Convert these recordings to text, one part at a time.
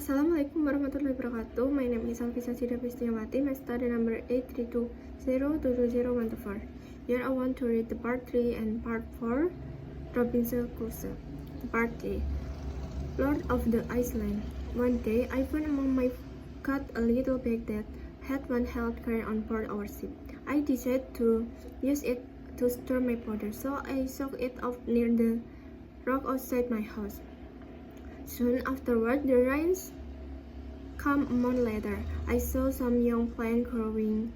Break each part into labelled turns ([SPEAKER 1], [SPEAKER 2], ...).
[SPEAKER 1] Assalamualaikum warahmatullahi wabarakatuh. My name is Alvisa Sida Pristinawati. My study number 832022014. Here I want to read the part 3 and part 4, Robinson Crusoe. Part 3, Lord of the Iceland. One day, I found among my cat a little bag that had one held carried on board our ship. I decided to use it to store my powder, so I soaked it off near the rock outside my house. Soon afterward, the rains came a month later. I saw some young plant growing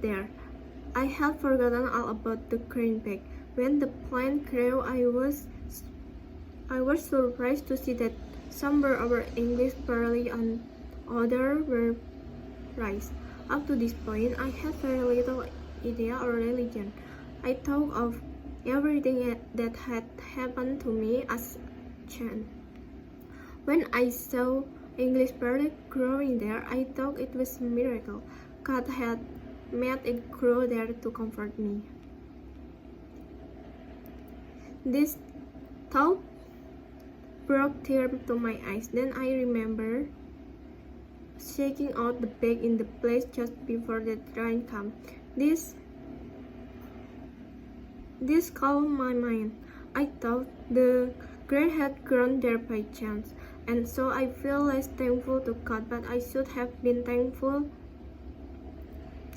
[SPEAKER 1] there. I had forgotten all about the green bag. When the plant grew, I was surprised to see that some were our English barley and others were rice. Up to this point, I had very little idea or religion. I thought of everything that had happened to me as chance. When I saw English barley growing there, I thought it was a miracle. God had made it grow there to comfort me. This thought brought tears to my eyes. Then I remember shaking out the bag in the place just before the rain came. This calmed my mind. I thought the grain had grown there by chance, and so I feel less thankful to God, but I should have been thankful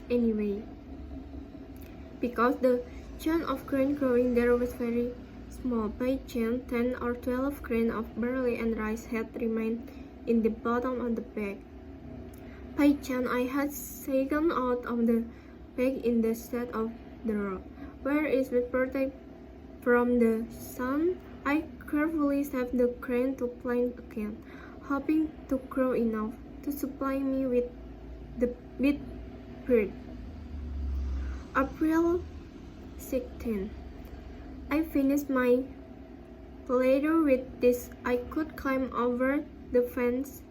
[SPEAKER 1] anyway, because the chance of grain growing there was very small. By chance, 10 or 12 grains of barley and rice had remained in the bottom of the bag. By chance, I had shaken out of the bag in the shade of the rock, where it was protected from the sun. I carefully saved the grain to plant again, hoping to grow enough to supply me with bread. April 16. I finished my ladder with this. I could climb over the fence.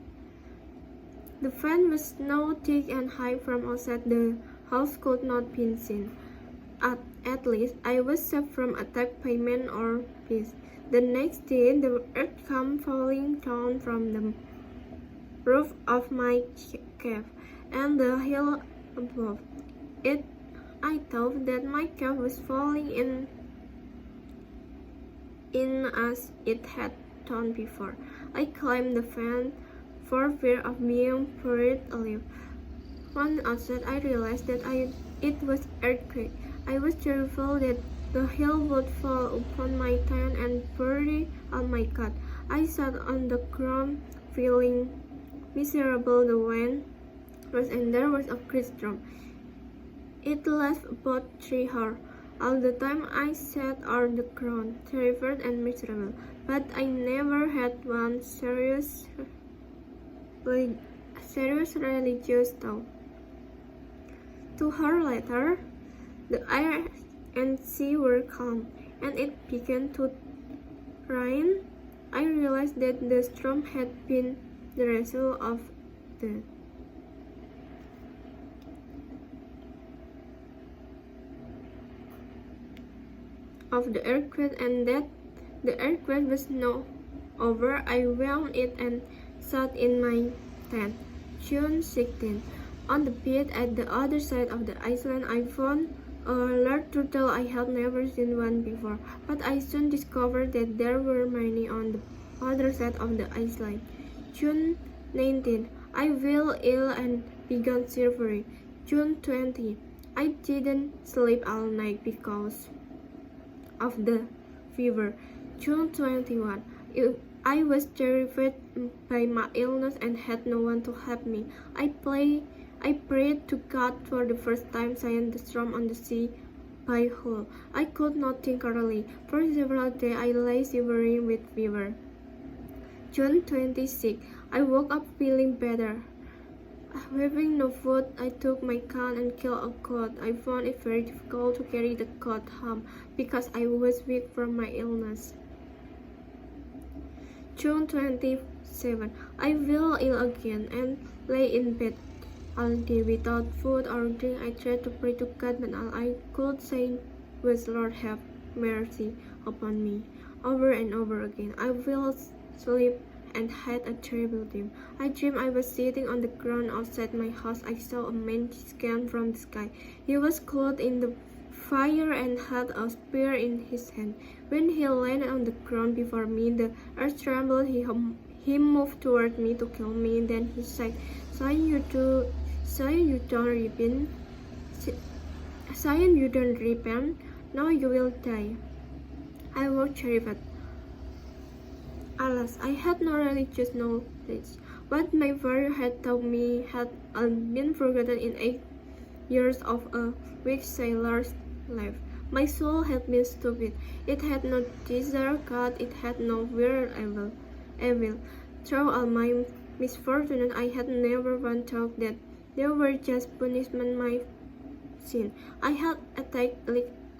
[SPEAKER 1] The fence was snow thick and high from outside. The house could not be seen. At least I was safe from attack by men or beasts. The next day, the earth came falling down from the roof of my cave and the hill above it. I thought that my cave was falling in as it had done before. I climbed the fence for fear of being buried alive. Once outside, I realized that it was earthquake. I was terrified that the hill would fall upon my tent and bury all my cat. I sat on the ground, feeling miserable. The wind rose and there was a great storm. It lasted about 3 hours. All the time I sat on the ground, terrified and miserable. But I never had one serious religious thought. 2 hours later, the air and sea were calm, and it began to rain. I realized that the storm had been the result of the earthquake, and that the earthquake was now over. I wound it and sat in my tent. June 16. On the beach at the other side of the island, I found a large turtle. I had never seen one before, but I soon discovered that there were many on the other side of the island. June 19. I fell ill and began shivering. June 20. I didn't sleep all night because of the fever. June 21. I was terrified by my illness and had no one to help me. I prayed to God for the first time since the storm on the sea by Hull. I could not think clearly. For several days I lay shivering with fever. June 26. I woke up feeling better. Having no food, I took my gun and killed a goat. I found it very difficult to carry the goat home because I was weak from my illness. June 27. I fell ill again and lay in bed all day without food or drink. I tried to pray to God, but all I could say was, Lord, have mercy upon me. Over and over again, I fell asleep and had a terrible dream. I dreamed I was sitting on the ground outside my house. I saw a man descend from the sky. He was clothed in the fire and had a spear in his hand. When he landed on the ground before me, the earth trembled. He moved toward me to kill me. Then he said, Zion, you don't repent. Zion, you don't repent. Now you will die. I was terrified. Alas, I had no religious knowledge. What my father had taught me had been forgotten in 8 years of a weak sailor's life. My soul had been stupid. It had no desire God. It had no will evil. Through all my misfortunes, I had never once thought that they were just punishment my sin. I had attacked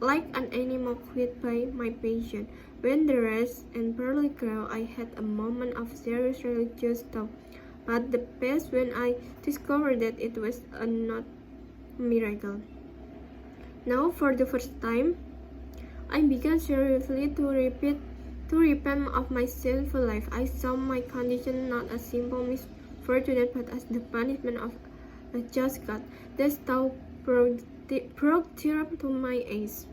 [SPEAKER 1] like an animal quit by my passion. When the rest and barley grew, I had a moment of serious religious thought, but the best when I discovered that it was not a miracle. Now, for the first time, I began seriously to repent of my sinful life. I saw my condition not as simple misfortune, but as the punishment of a just God. This thought brought tears to my eyes.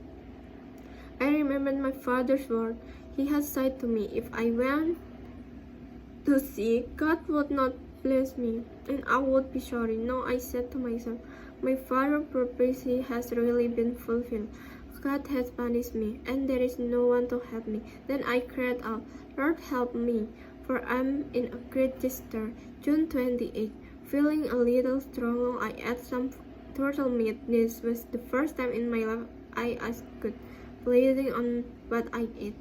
[SPEAKER 1] I remembered my father's word. He had said to me, if I went to sea, God would not bless me, and I would be sorry. Now I said to myself, my father's prophecy has really been fulfilled. God has punished me, and there is no one to help me. Then I cried out, Lord, help me, for I am in a great distress. June 28. Feeling a little stronger, I ate some turtle meat. This was the first time in my life I asked God, pleading on what I ate.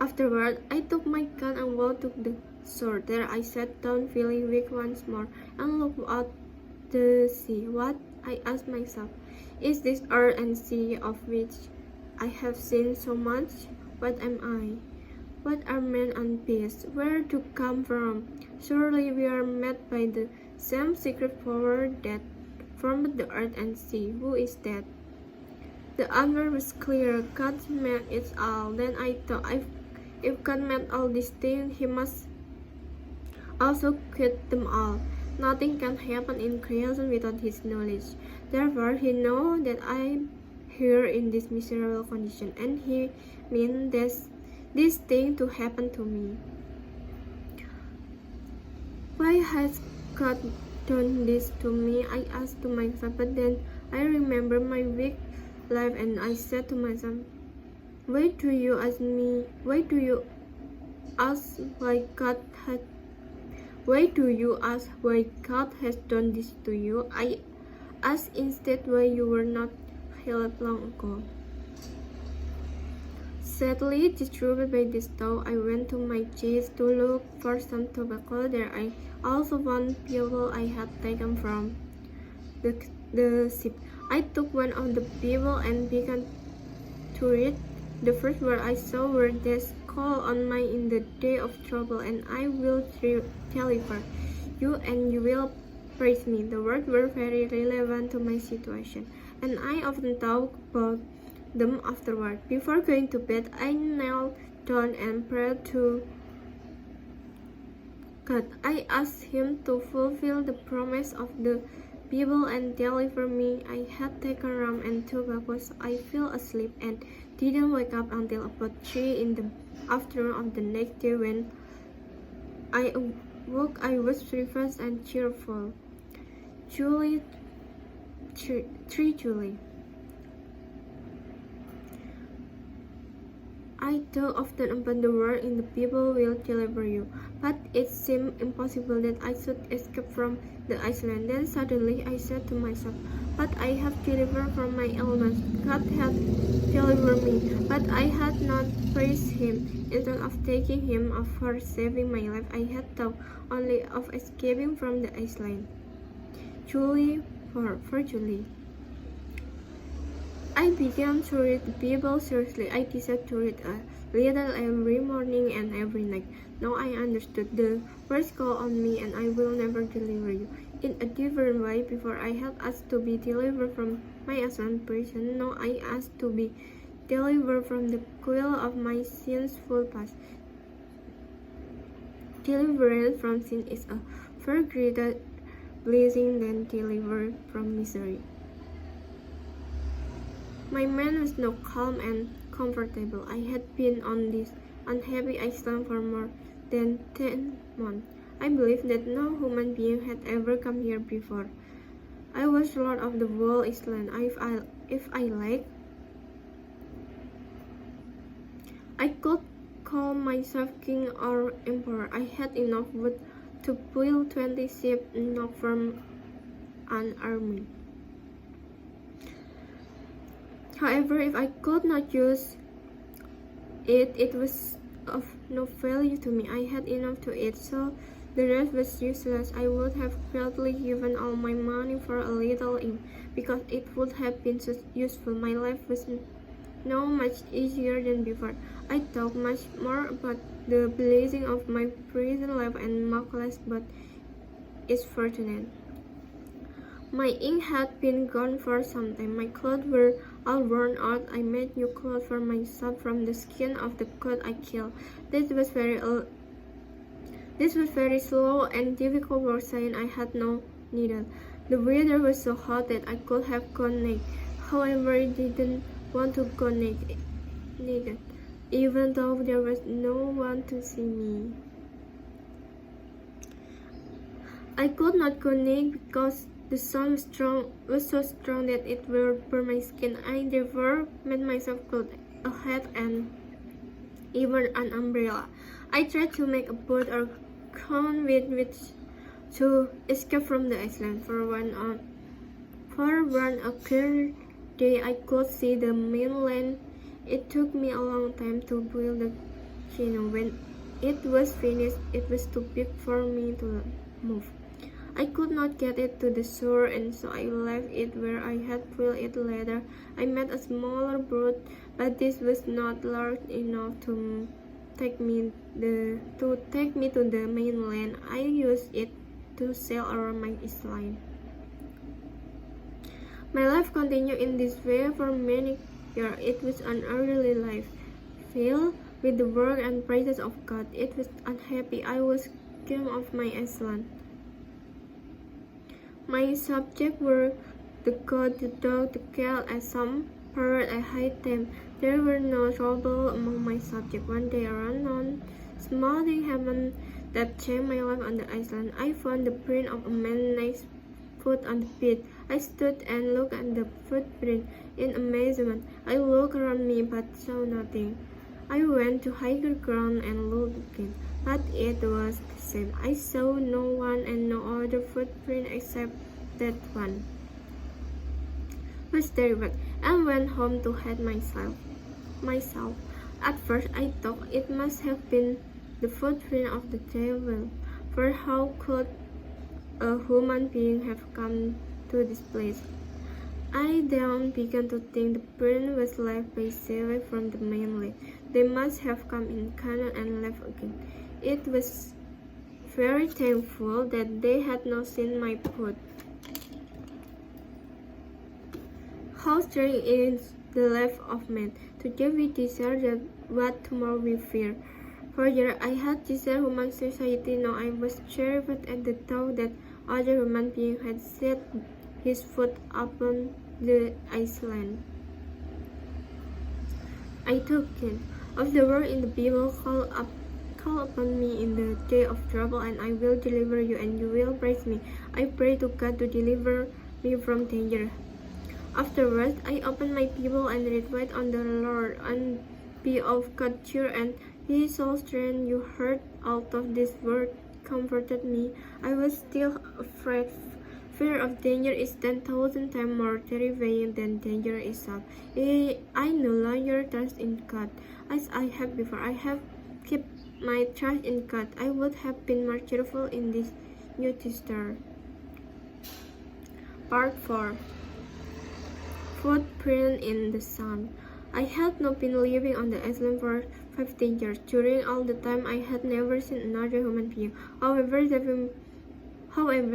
[SPEAKER 1] Afterward, I took my gun and walked to the shore. There I sat down, feeling weak once more, and looked out the sea. What? I asked myself. Is this earth and sea of which I have seen so much? What am I? What are men and beasts? Where to come from? Surely we are made by the same secret power that formed the earth and sea. Who is that? The answer was clear. God made it all. Then I thought, if God made all these things, He must also create them all. Nothing can happen in creation without His knowledge. Therefore, He knows that I am here in this miserable condition, and He means this thing to happen to me. Why has God done this to me? I asked to myself, but then I remember my weak life, and I said to myself, why do you ask me? Why do you ask why God has done this to you? I asked instead why you were not healed long ago. Sadly disturbed by this thought, I went to my chest to look for some tobacco. There I also found people I had taken from the ship. I took one of the people and began to read. The first word I saw were this, call on me in the day of trouble, and I will deliver you, and you will praise me. The words were very relevant to my situation, and I often thought about them afterward. Before going to bed, I knelt down and prayed to God. I asked Him to fulfill the promise of the people and deliver me. I had taken rum and tobacco, so I fell asleep and didn't wake up until about 3 in the afternoon of the next day. When I awoke, I was refreshed and cheerful. July. I thought often about the word in the people will deliver you, but it seemed impossible that I should escape from the island. Then suddenly I said to myself, but I have delivered from my illness. God had delivered me, but I had not praised Him. Instead of thanking Him for saving my life, I had thought only of escaping from the island. July. I began to read the Bible seriously. I decided to read a little every morning and every night. Now I understood the words call on me, and I will never deliver you. In a different way, before I had asked to be delivered from my Aslan prison. Now I ask to be delivered from the coil of my sinful past. deliverance from sin is a far greater blessing than deliverance from misery. My mind was now calm and comfortable. I had been on this unhappy island for more than 10 months. I believed that no human being had ever come here before. I was lord of the whole island. If I liked, I could call myself king or emperor. I had enough wood to build 20 ships, enough from an army. However, if I could not use it, it was of no value to me. I had enough to eat, so the rest was useless. I would have gladly given all my money for a little inn, because it would have been so useful. My life was now much easier than before. I thought much more about the blessing of my prison life and much less about its fortune. My ink had been gone for some time. My clothes were all worn out. I made new clothes for myself from the skin of the goat I killed. This was very slow and difficult work, since I had no needle. The weather was so hot that I could have gone naked. However, I didn't want to go naked, even though there was no one to see me. I could not go naked because the sun was so strong that it would burn my skin. I therefore made myself clothes, a hat, and even an umbrella. I tried to make a boat or canoe with which to escape from the island. For one clear day, I could see the mainland. It took me a long time to build the canoe. When it was finished, it was too big for me to move. I could not get it to the shore, and so I left it where I had built it later. I made a smaller boat, but this was not large enough to take me to the mainland. I used it to sail around my island. My life continued in this way for many years. It was an orderly life, filled with the work and praises of God. It was unhappy. I was king of my island. My subjects were the goat, the dog, the cat, and some parrot. I hid them. There were no trouble among my subjects. One day, a unknown small thing happened that changed my life on the island. I found the print of a man's foot on the beach. I stood and looked at the footprint in amazement. I looked around me but saw nothing. I went to higher ground and looked again, but it was the same. I saw no one and no other footprint except that one. I was terrified and went home to hate myself. At first, I thought it must have been the footprint of the devil, for how could a human being have come to this place? I then began to think the print was left by sailors from the mainland. They must have come in canoe and left again. It was very thankful that they had not seen my foot. How strange is the life of man! Today we desire that what tomorrow we fear. Further, I had desired human society. Now I was terrified at the thought that other human being had set his foot upon the island. I took it. Of the word in the Bible, call upon me in the day of trouble, and I will deliver you, and you will praise me. I pray to God to deliver me from danger. Afterwards, I opened my Bible and read, wait on the Lord, and be of good cheer, and He shall strengthen you. Heard out of this word comforted me. I was still afraid. Fear of danger is 10,000 times more terrifying than danger itself. I no longer trust in God as I have before. I have kept my trust in God. I would have been more cheerful in this new disaster. Part 4. Footprint in the sun. I had not been living on the island for 15 years. During all the time, I had never seen another human being. However,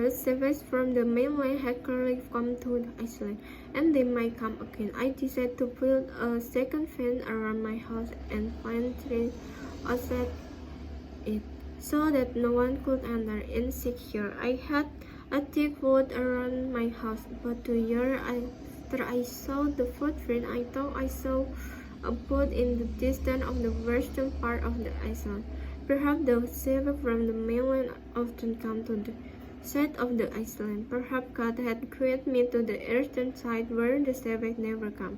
[SPEAKER 1] savages from the mainland had clearly come to the island, and they might come again. I decided to build a second fence around my house and plant trees outside it, so that no one could enter. Insecure, I had a thick wood around my house. About 2 years after I saw the footprint, I thought I saw a boat in the distance of the western part of the island. Perhaps the savage from the mainland often come to the side of the island. Perhaps God had created me to the eastern side where the savage never come.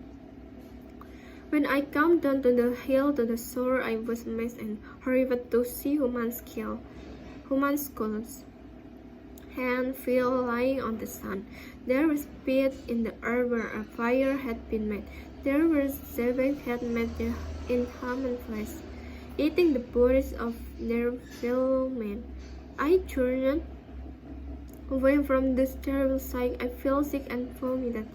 [SPEAKER 1] When I came down to the hill to the shore, I was amazed and horrified to see human skulls and feet lying on the sand. There was pit in the earth where a fire had been made. There was savage had made in human flesh, eating the bodies of their fellow men. I turned away from this terrible sight. I felt sick and vomited.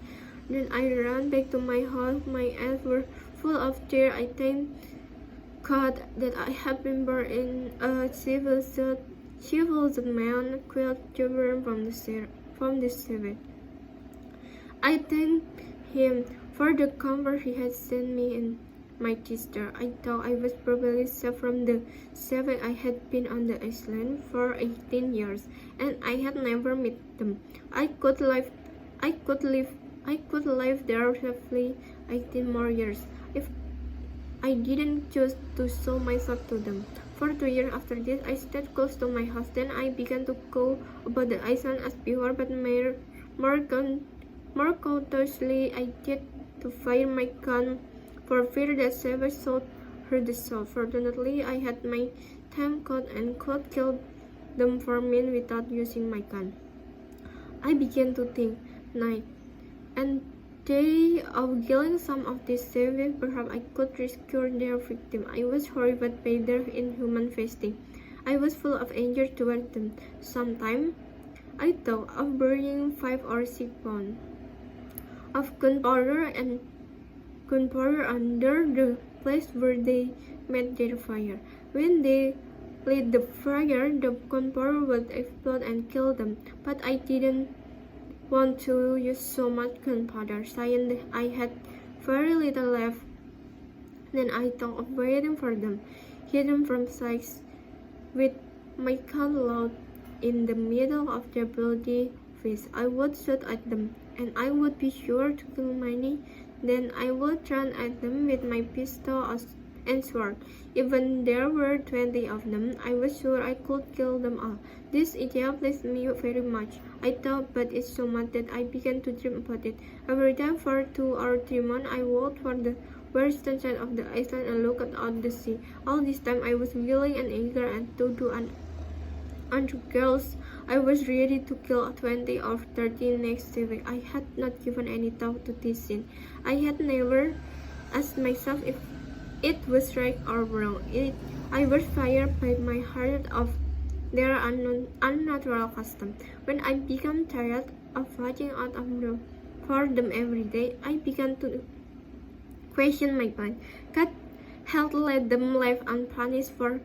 [SPEAKER 1] Then I ran back to my house. My eyes were full of tears. I thanked God that I had been born in a civilized man, quite different from the savage. I thanked Him for the comfort He had sent me and my sister. I thought I was probably safe from the savage. I had been on the island for 18 years, and I had never met them. I could live there safely 18 more years if I didn't choose to show myself to them. For 2 years after this, I stayed close to my house. Then I began to go about the island as before, but more cautiously. I did to fire my gun for fear that savage should hurt the soul. Fortunately, I had my time caught and could kill them for me without using my gun. I began to think night and day of killing some of these savages. Perhaps I could rescue their victim. I was horrified by their inhuman feasting. I was full of anger toward them. Sometimes I thought of burning 5 or 6 pounds of gunpowder under the place where they made their fire. When they lit the fire, the gunpowder would explode and kill them. But I didn't want to use so much gunpowder, since I had very little left. Then I thought of waiting for them, hidden from sight, with my gun loaded in the middle of their bloody face. I would shoot at them, and I would be sure to kill many. Then I would run at them with my pistol and sword. Even there were 20 of them, I was sure I could kill them all. This idea pleased me very much. I thought about it so much that I began to dream about it. Every day for 2 or 3 months, I walked for the western side of the island and looked out the sea. All this time, I was willing and eager and to do unto girls. I was ready to kill 20 or 30 next week. I had not given any thought to this sin. I had never asked myself if it was right or wrong. I was fired by my heart of their unnatural custom. When I became tired of watching out for them every day, I began to question my plan. God had let them live unpunished for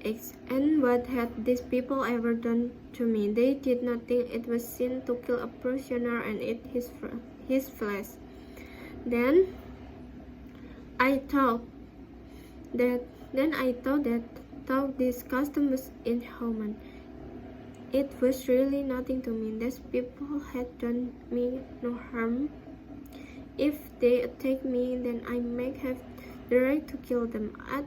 [SPEAKER 1] X. And what had these people ever done to me? They did not think it was sin to kill a prisoner and eat his flesh. Then I thought that this custom was inhuman. It was really nothing to me. These people had done me no harm. If they attacked me, then I might have the right to kill them. At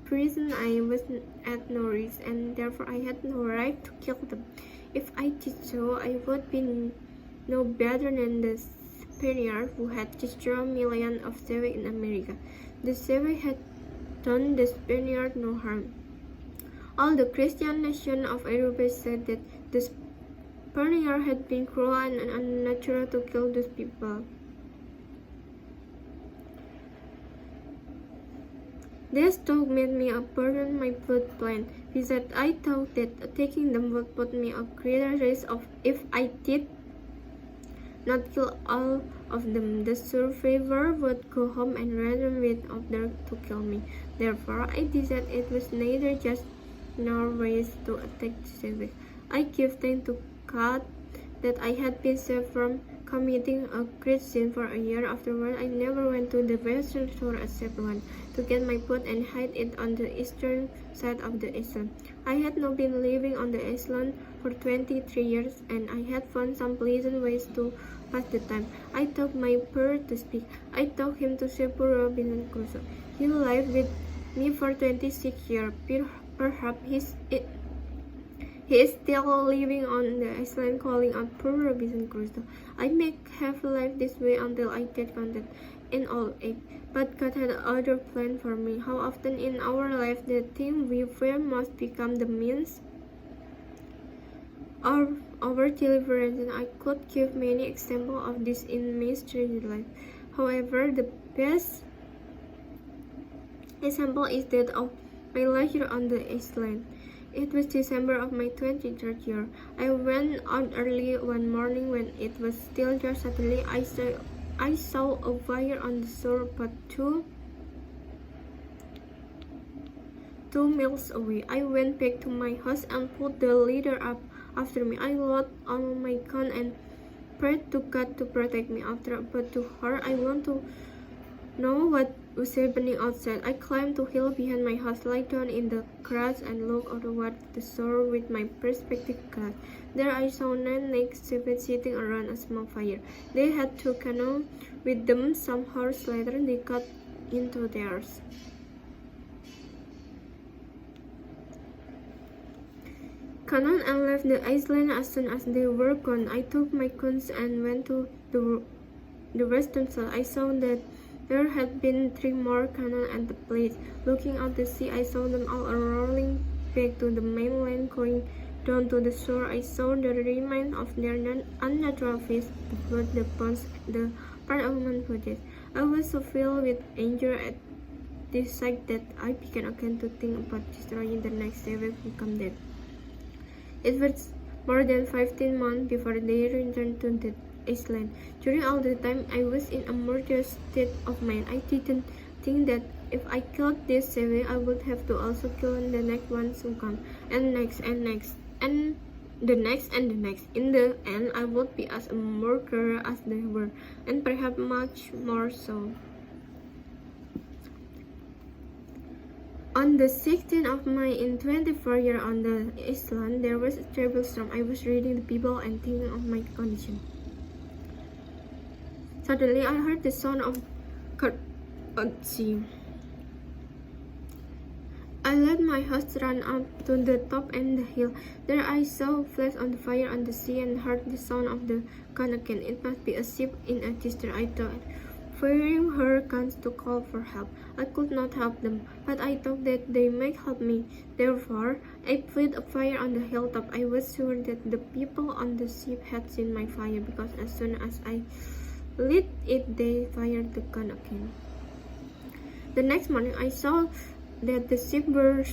[SPEAKER 1] prison, I was at no risk, and therefore I had no right to kill them. If I did so, I would be no better than the Spaniards who had destroyed millions of savages in America. The savages had done the Spaniards no harm. All the Christian nations of Europe said that the Spaniards had been cruel and unnatural to kill those people. This talk made me abandon my blood plan. Besides, I thought that attacking them would put me at greater risk if I did not kill all of them. The survivor would go home and rather wait out there to kill me. Therefore, I decided it was neither just nor wise to attack the savage. I give thanks to God that I had been saved from committing a great sin. For a year afterward, I never went to the western shore except once. to get my food and hide it on the eastern side of the island. I had now been living on the island for 23 years, and I had found some pleasant ways to pass the time. I taught my bird to speak. I taught him to say poor Robinson Crusoe. He lived with me for 26 years. Perhaps he is still living on the island calling out poor Robinson Crusoe. I may have lived this way until I get content in old age, but God had other plan for me. How often in our life the thing we fear must become the means of our deliverance, and I could give many examples of this in my strange life. However, the best example is that of my life here on the island. It was December of my 23rd year. I went out early one morning when it was still dark. Suddenly, I saw a fire on the shore, but two miles away. I went back to my house and put the leader up after me. I loaded on my gun and prayed to God to protect me. After but to her, I want to know what was happening outside. I climbed the hill behind my house, lay down in the grass, and looked toward the shore with my perspective glass. There I saw 9 naked seamen sitting around a small fire. They had 2 canoes with them. Some hours later, they got into theirs. Canoe and left the island as soon as they were gone. I took my guns and went to the western side. I saw that there had been 3 more canoes at the place. Looking out to sea, I saw them all rolling back to the mainland, going down to the shore. I saw the remains of their unnatural fish, the blood, the bones, the part of human bodies. I was so filled with anger at this sight that I began again to think about destroying the next seven become dead. It was more than 15 months before they returned to the island. During all the time, I was in a murderous state of mind. I didn't think that if I killed this seven, I would have to also kill the next ones who come, and next, and next, and the next, and the next. In the end, I would be as a murderer as they were, and perhaps much more so. On the 16th of May in 24 years on the island, there was a terrible storm. I was reading the Bible and thinking of my condition. Suddenly, I heard the sound of curtsy. I let my horse run up to the top and the hill. There I saw flash on the fire on the sea and heard the sound of the gun again. It must be a ship in a distress, I thought, firing her guns to call for help. I could not help them, but I thought that they might help me. Therefore, I put a fire on the hilltop. I was sure that the people on the ship had seen my fire, because as soon as I lit it, they fired the gun again. The next morning, I saw that the ship were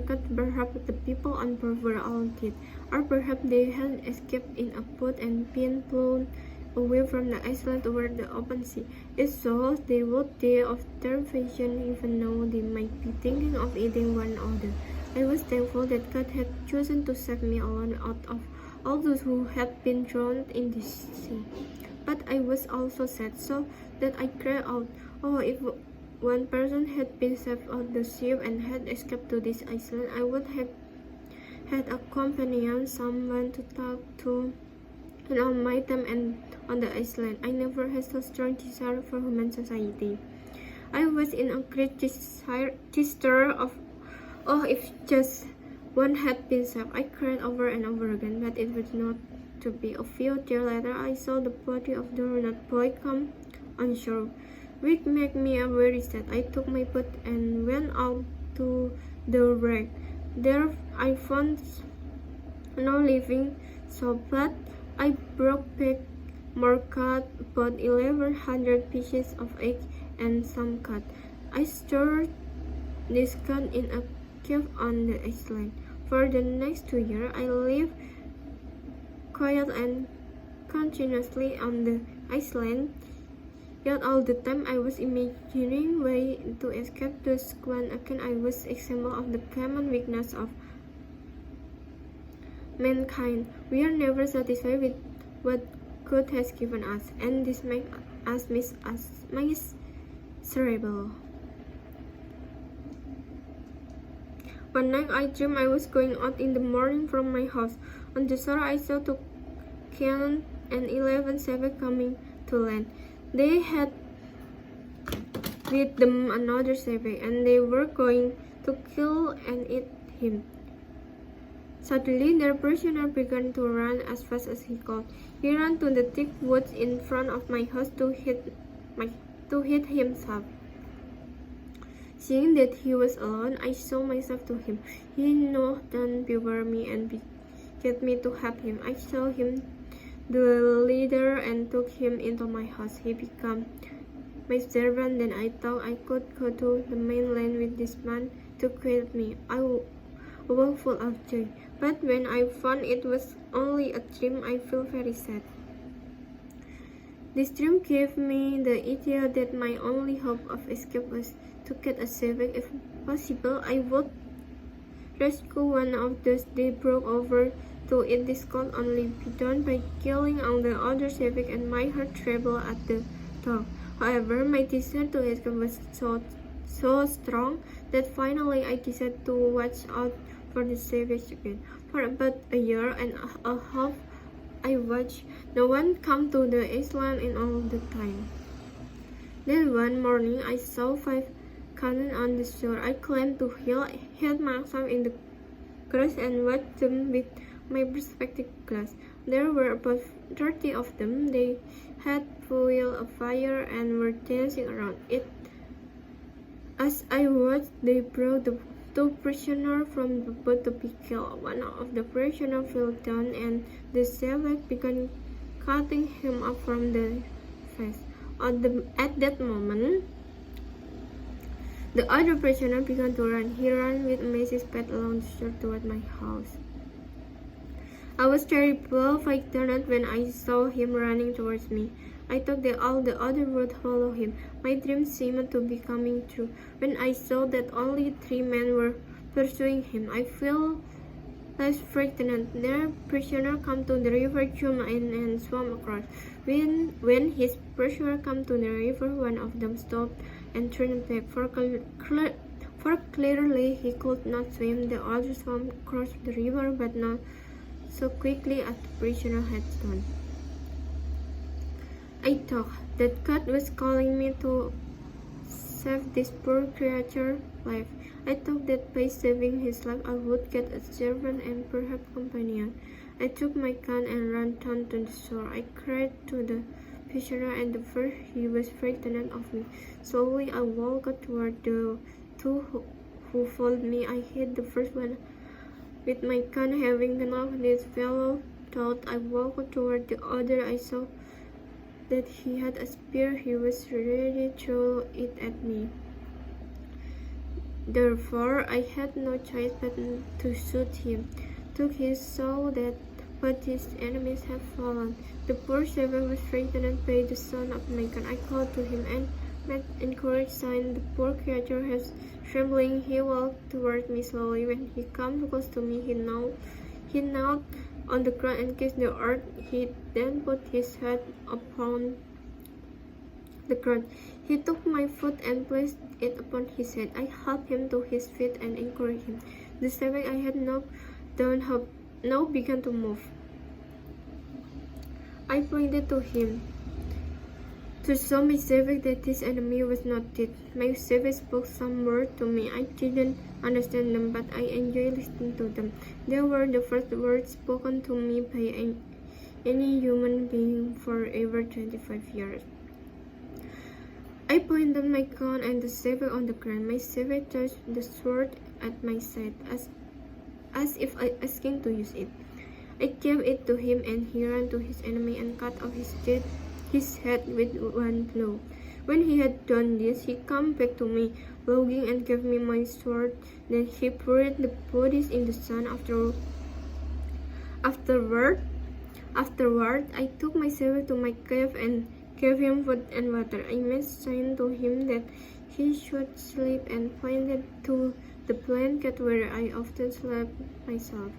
[SPEAKER 1] cut. Perhaps the people on board were all dead, or perhaps they had escaped in a boat and been blown away from the island toward the open sea. If so, they would die of starvation, even though they might be thinking of eating one another. I was thankful that God had chosen to save me alone out of all those who had been drowned in the sea. But I was also sad, so that I cried out, "Oh, if one person had been saved out the ship and had escaped to this island, I would have had a companion, someone to talk to in all my time and on the island. I never had so strong desire for human society. I was in a great despair of, oh, if just one had been saved." I cried over and over again, but it was not to be. A few days later, I saw the body of the Ronald boy come on shore, which made me very sad. I took my boat and went out to the wreck. There I found no living soul, but I brought back more cat, about 1,100 pieces of egg and some cat. I stored this cat in a cave on the island. For the next 2 years, I lived quiet and continuously on the island. Yet all the time I was imagining way to escape to Squan again. I was example of the common weakness of mankind. We are never satisfied with what God has given us, and this makes us miserable. One night I dreamed I was going out in the morning from my house. On the shore I saw two cannons and 11 sailors coming to land. They had with them another sailor, and they were going to kill and eat him. Suddenly their prisoner began to run as fast as he could. He ran to the thick woods in front of my house to hid himself. Seeing that he was alone, I saw myself to him. He knelt down before me and begged me to help him. I saw him the leader and took him into my house. He became my servant. Then I thought I could go to the mainland with this man to quit me. I was full of joy. But when I found it was only a dream, I felt very sad. This dream gave me the idea that my only hope of escape was to get a sailor. If possible, I would rescue one of those they brought over to it. This could only be done by killing all the other sailors, and my heart trembled at the thought. However, my desire to escape was so strong that finally I decided to watch out for the sailors again. For about a year and a half, I watched. No one came to the island in all the time. Then one morning, I saw 5 cannons on the shore. I climbed to hid myself in the grass and watched them with my perspective glass. There were about 30 of them. They had fueled a fire and were dancing around it. As I watched, they brought the 2 prisoners from the boat to be killed. One of the prisoners fell down, and the sailors began cutting him up from the face. At that moment, the other prisoner began to run. He ran with a massive speed along the shore toward my house. I was terribly frightened when I saw him running towards me. I thought that all the others would follow him. My dream seemed to be coming true. When I saw that only 3 men were pursuing him, I felt less frightened. Their prisoner came to the river, jumped in, and swam across. When his prisoner came to the river, one of them stopped and turned back. For clearly he could not swim. The other swam across the river, but not so quickly as the prisoner had done. I thought that God was calling me to save this poor creature's life. I thought that by saving his life I would get a servant and perhaps companion. I took my gun and ran down to the shore. I cried to the prisoner, and at first he was frightened of me. Slowly I walked toward the 2 who followed me. I hit the first one with my gun. Having knocked this fellow out, I walked toward the other. I saw that he had a spear. He was ready to throw it at me. Therefore, I had no choice but to shoot him. Took his soul that but his enemies had fallen. The poor servant was frightened by the sound of my gun. I called to him and met encouraged sign. The poor creature was trembling. He walked toward me slowly. When he came close to me, he knelt on the ground and kissed the earth. He then put his head upon the ground. He took my foot and placed it upon his head. I helped him to his feet and encouraged him. The servant I had knocked down now began to move. I pointed to him to show my servant that his enemy was not dead. My servant spoke some words to me. I didn't understand them, but I enjoyed listening to them. They were the first words spoken to me by any human being for over 25 years. I pointed my gun and the saber on the ground. My servant touched the sword at my side as if asking to use it. I gave it to him, and he ran to his enemy and cut off his head with one blow. When he had done this, he came back to me, longing, and gave me my sword. Then he buried the bodies in the sand. Afterward, I took my servant to my cave and gave him food and water. I made sign to him that he should sleep and pointed to the blanket where I often slept myself.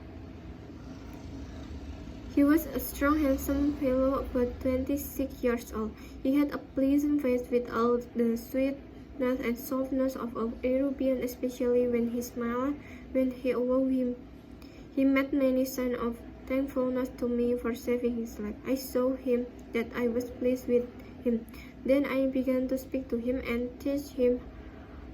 [SPEAKER 1] He was a strong, handsome fellow, about 26 years old. He had a pleasant face with all the sweetness and softness of a European, especially when he smiled. When he awoke, he made many signs of thankfulness to me for saving his life. I saw him that I was pleased with him. Then I began to speak to him and teach him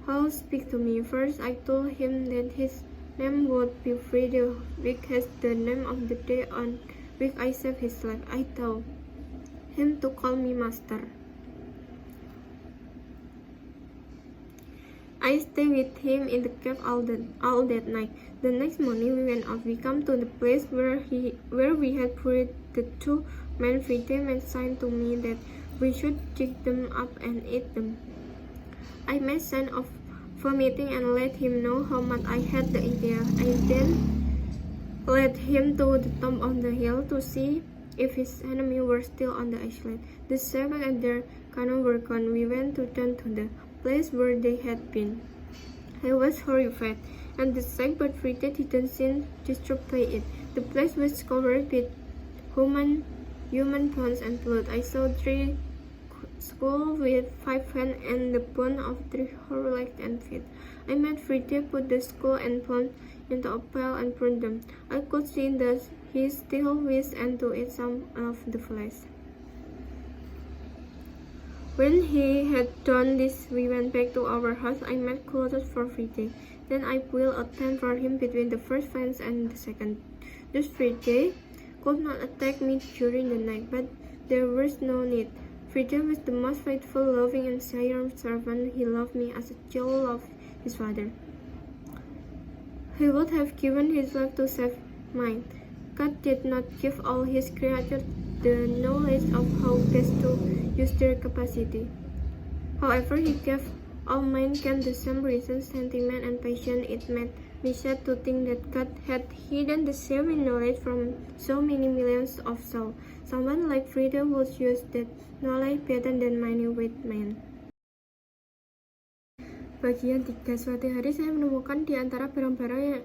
[SPEAKER 1] how to speak to me. First, I told him that his name would be Friday, which is the name of the day on which I saved his life. I told him to call me master. I stayed with him in the cave all that night. The next morning we went out. We came to the place where we had buried the two men. Friday made sign to me that we should dig them up and eat them. I made sign of vomiting and let him know how much I had the idea. I then led him to the top of the hill to see if his enemies were still on the island. The Sabbath and their canoe were gone. We went down to the place where they had been. I was horrified, and the sight but Friday didn't seem disturbed by it. The place was covered with human bones and blood. I saw 3 skulls with 5 hands and the bone of 3 whole legs and feet. I made Friday put the skull and bones into a pile and burn them. I could see that he still wished and to eat some of the flesh. When he had done this, we went back to our house. I made clothes for Friday. Then I built a tent for him between the first fence and the second. Thus Friday could not attack me during the night, but there was no need. Friday was the most faithful, loving, and silent servant. He loved me as a child loved his father. He would have given his life to save mine. God did not give all his creatures the knowledge of how best to use their capacity. However, he gave all mankind the same reason, sentiment, and passion. It made me sad to think that God had hidden the same knowledge from so many millions of souls. Someone like Frida would use that knowledge better than many white men. Bagian 3. Suatu hari saya menemukan di antara barang-barang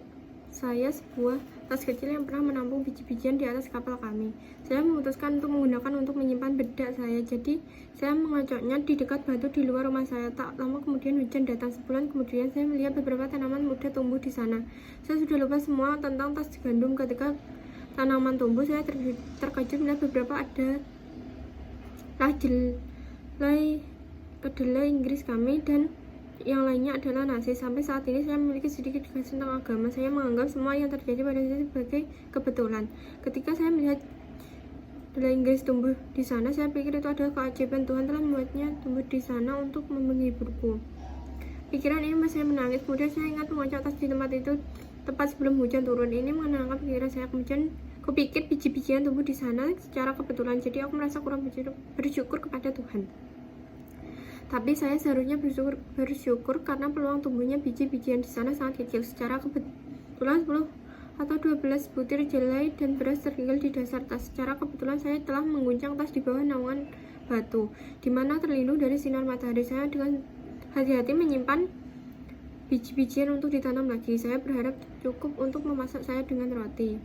[SPEAKER 1] saya sebuah tas kecil yang pernah menampung biji-bijian di atas kapal kami. Saya memutuskan untuk menggunakan untuk menyimpan bedak saya. Jadi, saya mengocoknya di dekat batu di luar rumah saya. Tak lama kemudian hujan datang. Sebulan kemudian saya melihat beberapa tanaman muda tumbuh di sana. Saya sudah lupa semua tentang tas gandum. Ketika tanaman tumbuh, saya terkejut melihat beberapa adalah kedelai Inggris kami dan yang lainnya adalah nasi. Sampai saat ini saya memiliki sedikit dikasih tentang agama. Saya menganggap semua yang terjadi pada saya sebagai kebetulan. Ketika saya melihat kedelai Inggris tumbuh di sana, saya pikir itu adalah keajaiban. Tuhan telah membuatnya tumbuh di sana untuk menghiburku. Pikiran ini membuat saya menangis. Kemudian saya ingat mengocok tas di tempat itu tepat sebelum hujan turun. Ini menenangkan pikiran saya. Kemudian kupikir biji-bijian tumbuh di sana secara kebetulan. Jadi aku merasa kurang bersyukur kepada Tuhan. Tapi saya seharusnya bersyukur karena peluang tumbuhnya biji-bijian di sana sangat kecil. Secara kebetulan 10 atau 12 butir jelai dan beras tertinggal di dasar tas. Secara kebetulan saya telah mengguncang tas di bawah naungan batu, di mana terlindung dari sinar matahari. Saya dengan hati-hati menyimpan biji-bijian untuk ditanam lagi. Saya berharap cukup untuk memasak saya dengan roti.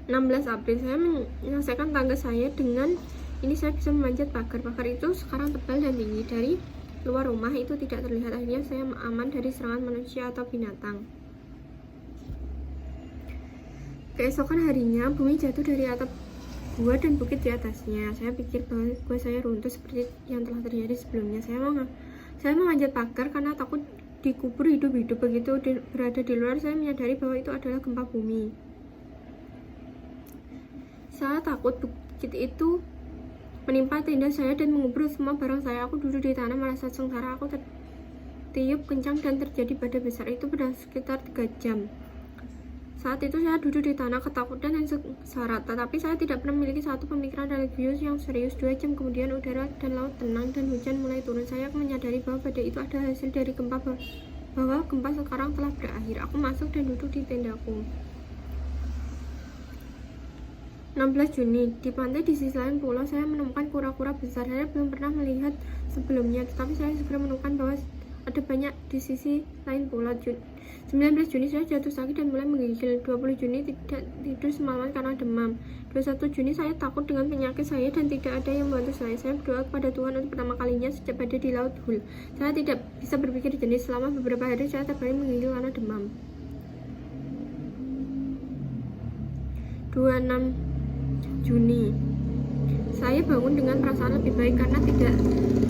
[SPEAKER 1] 16 April saya menyelesaikan tangga saya. Dengan ini saya bisa memanjat pagar. Pagar itu sekarang tebal dan tinggi. Dari luar rumah itu tidak terlihat. Akhirnya saya aman dari serangan manusia atau binatang. Keesokan harinya bumi jatuh dari atap gua dan bukit di atasnya. Saya pikir bahwa gua saya runtuh seperti yang telah terjadi sebelumnya. Saya memanjat pagar karena takut dikubur hidup-hidup. Begitu berada di luar, saya menyadari bahwa itu adalah gempa bumi. Saya takut bukit itu menimpa tenda saya dan mengubur semua barang saya. Aku duduk di tanah merasa sengsara. Aku tertiup kencang dan terjadi badai besar. Itu berlangsung sekitar 3 jam. Saat itu saya duduk di tanah ketakutan dan sengsara. Tetapi saya tidak pernah memiliki satu pemikiran religius yang serius. 2 jam kemudian udara dan laut tenang dan hujan mulai turun. Saya menyadari bahwa badai itu adalah hasil dari gempa, bahwa gempa sekarang telah berakhir. Aku masuk dan duduk di tendaku. 16 Juni, di pantai di sisi lain pulau, saya menemukan kura-kura besar. Saya belum pernah melihat sebelumnya, tetapi saya segera menemukan bahwa ada banyak di sisi lain pulau. 19 Juni, saya jatuh sakit dan mulai menggigil. 20 Juni, tidak tidur semalaman karena demam. 21 Juni, saya takut dengan penyakit saya dan tidak ada yang membantu saya. Saya berdoa kepada Tuhan untuk pertama kalinya sejak badai di Laut Hull. Saya tidak bisa berpikir jernih. Selama beberapa hari saya terbalik menggigil karena demam. 26 Juni. Saya bangun dengan perasaan lebih baik karena tidak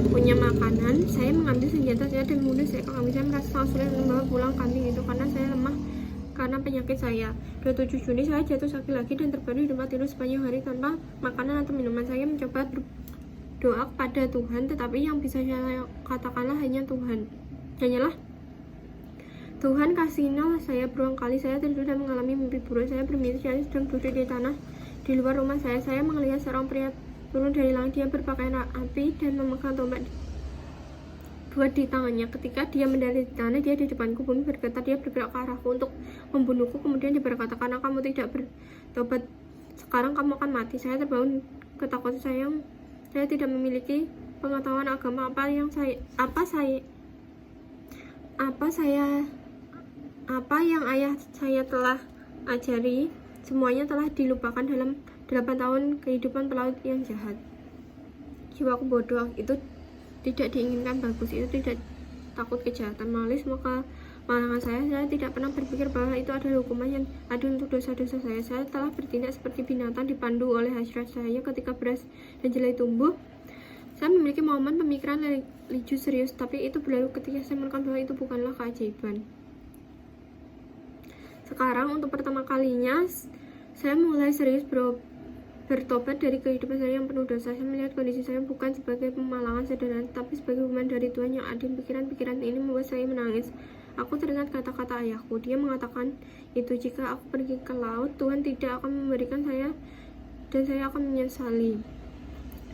[SPEAKER 1] punya makanan. Saya mengambil senjata saya dan membunuh seekor kambing. Saya merasa sangat sulit membawa pulang kambing itu karena saya lemah karena penyakit saya. 27 Juni saya jatuh sakit lagi dan terbaring di tempat tidur sepanjang hari tanpa makanan atau minuman. Saya mencoba berdoa kepada Tuhan, tetapi yang bisa saya katakanlah hanyalah Tuhan kasihnya saya. Berulang kali saya tidur dan mengalami mimpi buruk. Saya bermimpi saya sedang duduk di tanah di luar rumah saya. Saya melihat seorang pria turun dari langit. Dia berpakaian api dan memegang tombak dua di tangannya. Ketika dia mendarat di tanah, dia di depanku. Bumi bergetar. Dia bergerak ke arahku untuk membunuhku. Kemudian dia berkata, karena kamu tidak bertobat, sekarang kamu akan mati. Saya terbangun ketakutan. Saya tidak memiliki pengetahuan agama. Apa yang ayah saya telah ajari, semuanya telah dilupakan dalam 8 tahun kehidupan pelaut yang jahat. Jiwaku bodoh, itu tidak diinginkan bagus, itu tidak takut kejahatan, malis maka malangan saya tidak pernah berpikir bahwa itu adalah hukuman yang adil untuk dosa-dosa saya. Saya telah bertindak seperti binatang dipandu oleh hasrat saya. Ketika beras dan jelai tumbuh, saya memiliki momen pemikiran religius serius, tapi itu berlalu ketika saya menemukan bahwa itu bukanlah keajaiban. Sekarang untuk pertama kalinya saya mulai serius bertobat dari kehidupan saya yang penuh dosa. Saya melihat kondisi saya bukan sebagai pemalangan sederhana, tapi sebagai hukuman dari Tuhan yang adil. Pikiran-pikiran ini membuat saya menangis. Aku teringat kata-kata ayahku. Dia mengatakan itu, jika aku pergi ke laut, Tuhan tidak akan memberikan saya dan saya akan menyesali.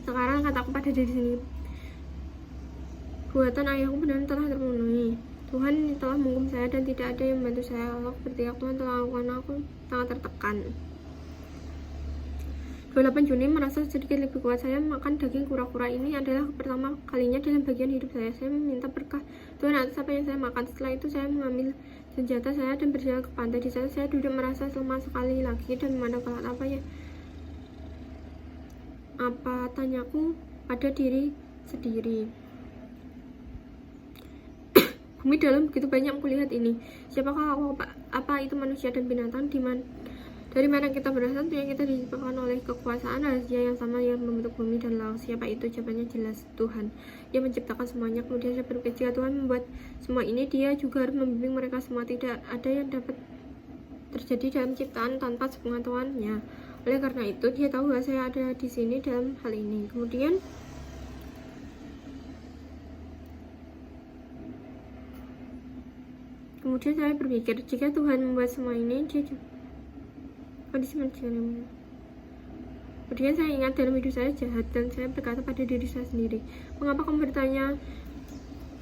[SPEAKER 1] Sekarang kataku pada diri sendiri, buatan ayahku benar telah terpenuhi. Tuhan telah menghukum saya dan tidak ada yang membantu saya. Allah berteriak, Tuhan telah melakukan, aku sangat tertekan. 28 Juni merasa sedikit lebih kuat. Saya makan daging kura-kura. Ini adalah pertama kalinya dalam bagian hidup saya. Saya meminta berkah Tuhan atas apa yang saya makan. Setelah itu saya mengambil senjata saya dan berjalan ke pantai. Di sana saya duduk merasa lemah sekali lagi dan memandang ke laut. Apa tanyaku pada diri sendiri. Bumi dalam begitu banyak kulihat ini. Siapakah aku? Apa itu manusia dan binatang? Dari mana kita berasal? Yang kita diciptakan oleh kekuasaan rahasia yang sama yang membentuk bumi dan laut. Siapa itu? Jawabannya jelas, Tuhan yang menciptakan semuanya. Kemudian saya berpikir, jika Tuhan membuat semua ini, Dia juga harus membimbing mereka semua. Tidak ada yang dapat terjadi dalam ciptaan tanpa sepengetahuannya. Oleh karena itu, Dia tahu bahwa saya ada di sini dalam hal ini. Kemudian saya berpikir, jika Tuhan membuat semua ini, Dia juga kondisi mencari. Kemudian saya ingat dalam hidup saya jahat dan saya berkata pada diri saya sendiri, mengapa kamu bertanya,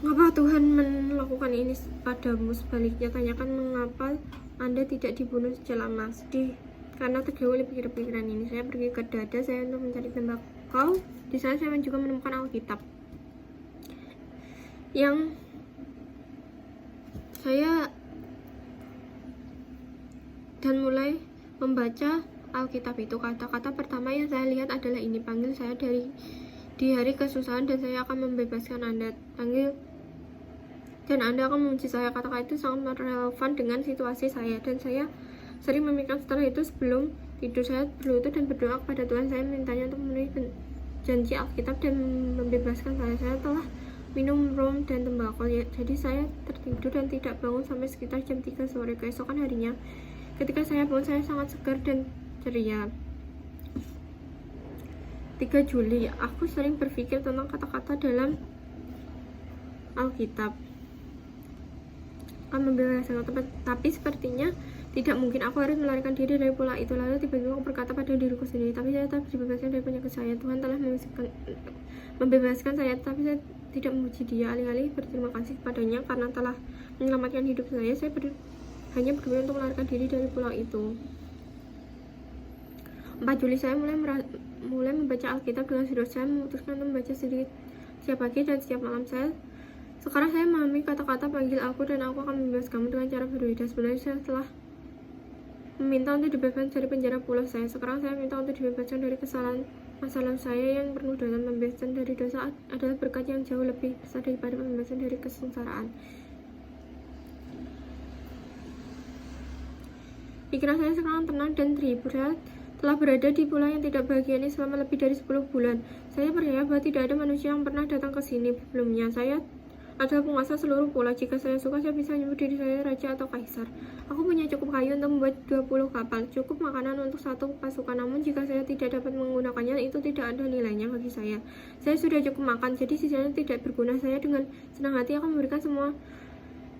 [SPEAKER 1] mengapa Tuhan melakukan ini padamu? Sebaliknya, tanyakan mengapa Anda tidak dibunuh sejak lama. Sedih karena tergaul oleh pikiran-pikiran ini, saya pergi ke dada saya untuk mencari tembakau. Di sana saya juga menemukan Alkitab yang saya dan mulai membaca Alkitab itu. Kata-kata pertama yang saya lihat adalah ini, panggil saya di hari kesusahan dan saya akan membebaskan Anda. Panggil dan Anda akan memuji saya. Kata-kata itu sangat relevan dengan situasi saya dan saya sering memikirkan. Setelah itu sebelum tidur saya berlutut dan berdoa kepada Tuhan. Saya mintanya untuk memenuhi janji Alkitab dan membebaskan saya. Saya telah minum rum dan tembakau, jadi saya tertidur dan tidak bangun sampai sekitar jam 3 sore. Keesokan harinya ketika saya bangun, saya sangat segar dan ceria. 3 Juli, aku sering berpikir tentang kata-kata dalam Alkitab akan membebaskan, tapi sepertinya tidak mungkin. Aku harus melarikan diri dari pola itu. Lalu tiba-tiba aku berkata pada diriku sendiri, tapi saya telah dibebaskan dari penyakit saya. Tuhan telah membebaskan saya, tapi saya tidak memuji Dia. Alih-alih berterima kasih kepadanya karena telah menyelamatkan hidup saya hanya berdoa untuk melarikan diri dari pulau itu. 4 Juli saya mulai membaca Alkitab dengan serius. Saya memutuskan untuk membaca sedikit setiap pagi dan setiap malam. Sekarang saya memahami kata-kata panggil aku dan aku akan membebaskanmu dengan cara berbeda. Sebenarnya saya telah meminta untuk dibebaskan dari penjara pulau saya. Sekarang saya minta untuk dibebaskan dari masalah saya yang penuh dosa. Pembebasan dari dosa adalah berkat yang jauh lebih besar daripada pembebasan dari kesengsaraan. Pikiran saya sekarang tenang dan terhibur. Saya telah berada di pulau yang tidak bahagia ini selama lebih dari 10 bulan. Saya percaya bahwa tidak ada manusia yang pernah datang ke sini sebelumnya. Saya adalah penguasa seluruh pulau. Jika saya suka, saya bisa menyebut diri saya raja atau kaisar. Aku punya cukup kayu untuk membuat 20 kapal, cukup makanan untuk satu pasukan. Namun jika saya tidak dapat menggunakannya, itu tidak ada nilainya bagi saya. Saya sudah cukup makan, jadi sisanya tidak berguna. Saya dengan senang hati akan memberikan semua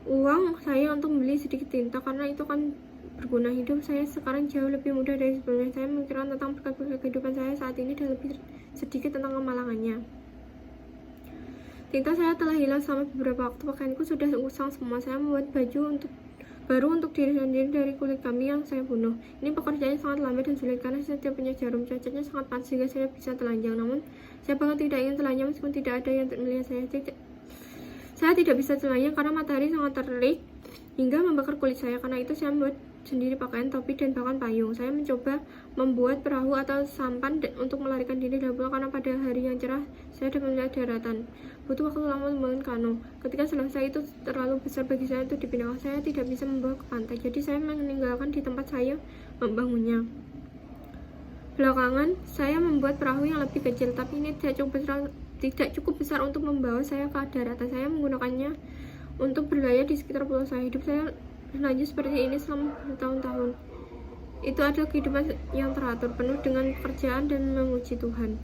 [SPEAKER 1] uang saya untuk membeli sedikit tinta, karena itu kan berguna. Hidup saya sekarang jauh lebih mudah dari sebelumnya. Saya memikirkan tentang berkat-berkat kehidupan saya saat ini dan lebih sedikit tentang kemalangannya. Tinta saya telah hilang selama beberapa waktu. Pakaianku sudah usang semua. Saya membuat baju baru untuk diri sendiri dari kulit kambing yang saya bunuh. Ini pekerjaannya sangat lambat dan sulit karena saya tidak punya jarum. Cacatnya sangat panas sehingga saya bisa telanjang. Namun saya bahkan tidak ingin telanjang meskipun tidak ada yang melihat saya. Saya tidak bisa telanjang karena matahari sangat terik hingga membakar kulit saya. Karena itu saya membuat sendiri pakaian, topi, dan bahkan payung. Saya mencoba membuat perahu atau sampan untuk melarikan diri dari pulau, karena pada hari yang cerah saya dapat melihat daratan. Butuh waktu lama membangun kano. Ketika selesai itu terlalu besar bagi saya untuk dipindahkan. Saya tidak bisa membawa ke pantai, jadi saya meninggalkan di tempat saya membangunnya. Belakangan, saya membuat perahu yang lebih kecil, tapi ini tidak cukup besar untuk membawa saya ke daratan. Saya menggunakannya untuk berlayar di sekitar pulau saya. Hidup saya berlanjut seperti ini selama bertahun-tahun. Itu adalah kehidupan yang teratur, penuh dengan pekerjaan dan memuji Tuhan.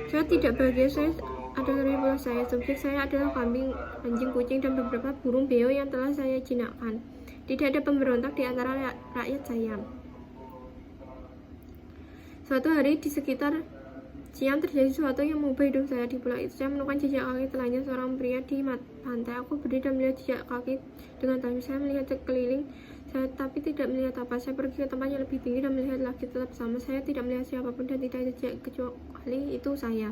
[SPEAKER 1] Saya tidak bahagia. Saya adalah dari pulau saya. Subjek saya adalah kambing, anjing, kucing, dan beberapa burung beo yang telah saya jinakkan. Tidak ada pemberontak di antara rakyat saya. Suatu hari di sekitar siang terjadi sesuatu yang mengubah hidup saya. Di pulau itu saya menemukan jejak kaki telanjang seorang pria di pantai. Aku berdiri dan melihat jejak kaki dengan tajam. Saya melihat sekeliling saya, tapi tidak melihat apa. Saya pergi ke tempat yang lebih tinggi dan melihat lagi, tetap sama. Saya tidak melihat siapapun dan tidak ada jejak kecuali itu saya.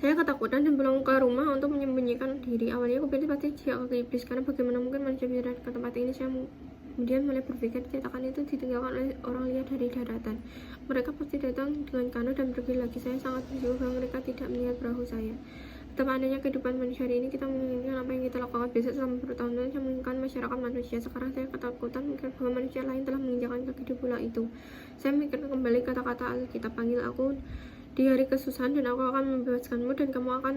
[SPEAKER 1] Saya ketakutan dan pulang ke rumah untuk menyembunyikan diri. Awalnya aku pikir pasti jejak kaki iblis, karena bagaimana mungkin manusia bisa datang ke tempat ini. Saya kemudian mulai berpikir cetakan itu ditinggalkan oleh orang liar dari daratan. Mereka pasti datang dengan kano dan pergi lagi. Saya sangat bersyukur bahwa mereka tidak melihat perahu saya. Betapa anehnya kehidupan manusia hari ini. Kita menginginkan apa yang kita lakukan besok selama bertahun-tahun. Saya menginginkan masyarakat manusia. Sekarang saya ketakutan mikir bahwa manusia lain telah menginjakan kaki di pulau itu. Saya memikirkan kembali kata-kata Alkitab, panggil aku di hari kesusahan dan aku akan membebaskanmu dan kamu akan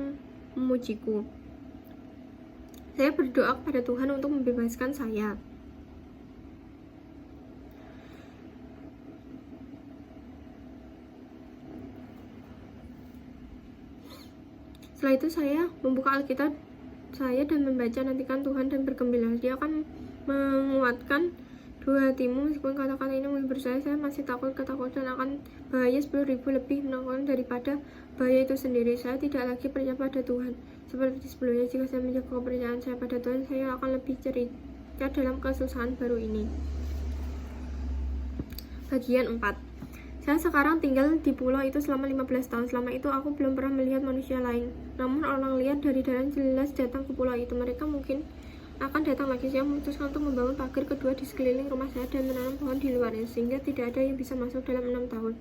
[SPEAKER 1] memujiku. Saya berdoa kepada Tuhan untuk membebaskan saya. Setelah itu saya membuka Alkitab saya dan membaca, nantikan Tuhan dan bergembira. Dia akan menguatkan dua hatimu. Meskipun kata-kata ini menghibur saya masih ketakutan akan bahaya 10.000 lebih menakutkan daripada bahaya itu sendiri. Saya tidak lagi percaya pada Tuhan seperti sebelumnya. Jika saya menjaga kepercayaan saya pada Tuhan, saya akan lebih cerita dalam kesusahan baru ini. Bagian 4. Saya sekarang tinggal di pulau itu selama 15 tahun. Selama itu aku belum pernah melihat manusia lain. Namun orang liar dari dalam jelas datang ke pulau itu. Mereka mungkin akan datang lagi. Saya memutuskan untuk membangun pagar kedua di sekeliling rumah saya dan menanam pohon di luarnya, sehingga tidak ada yang bisa masuk dalam 6 tahun.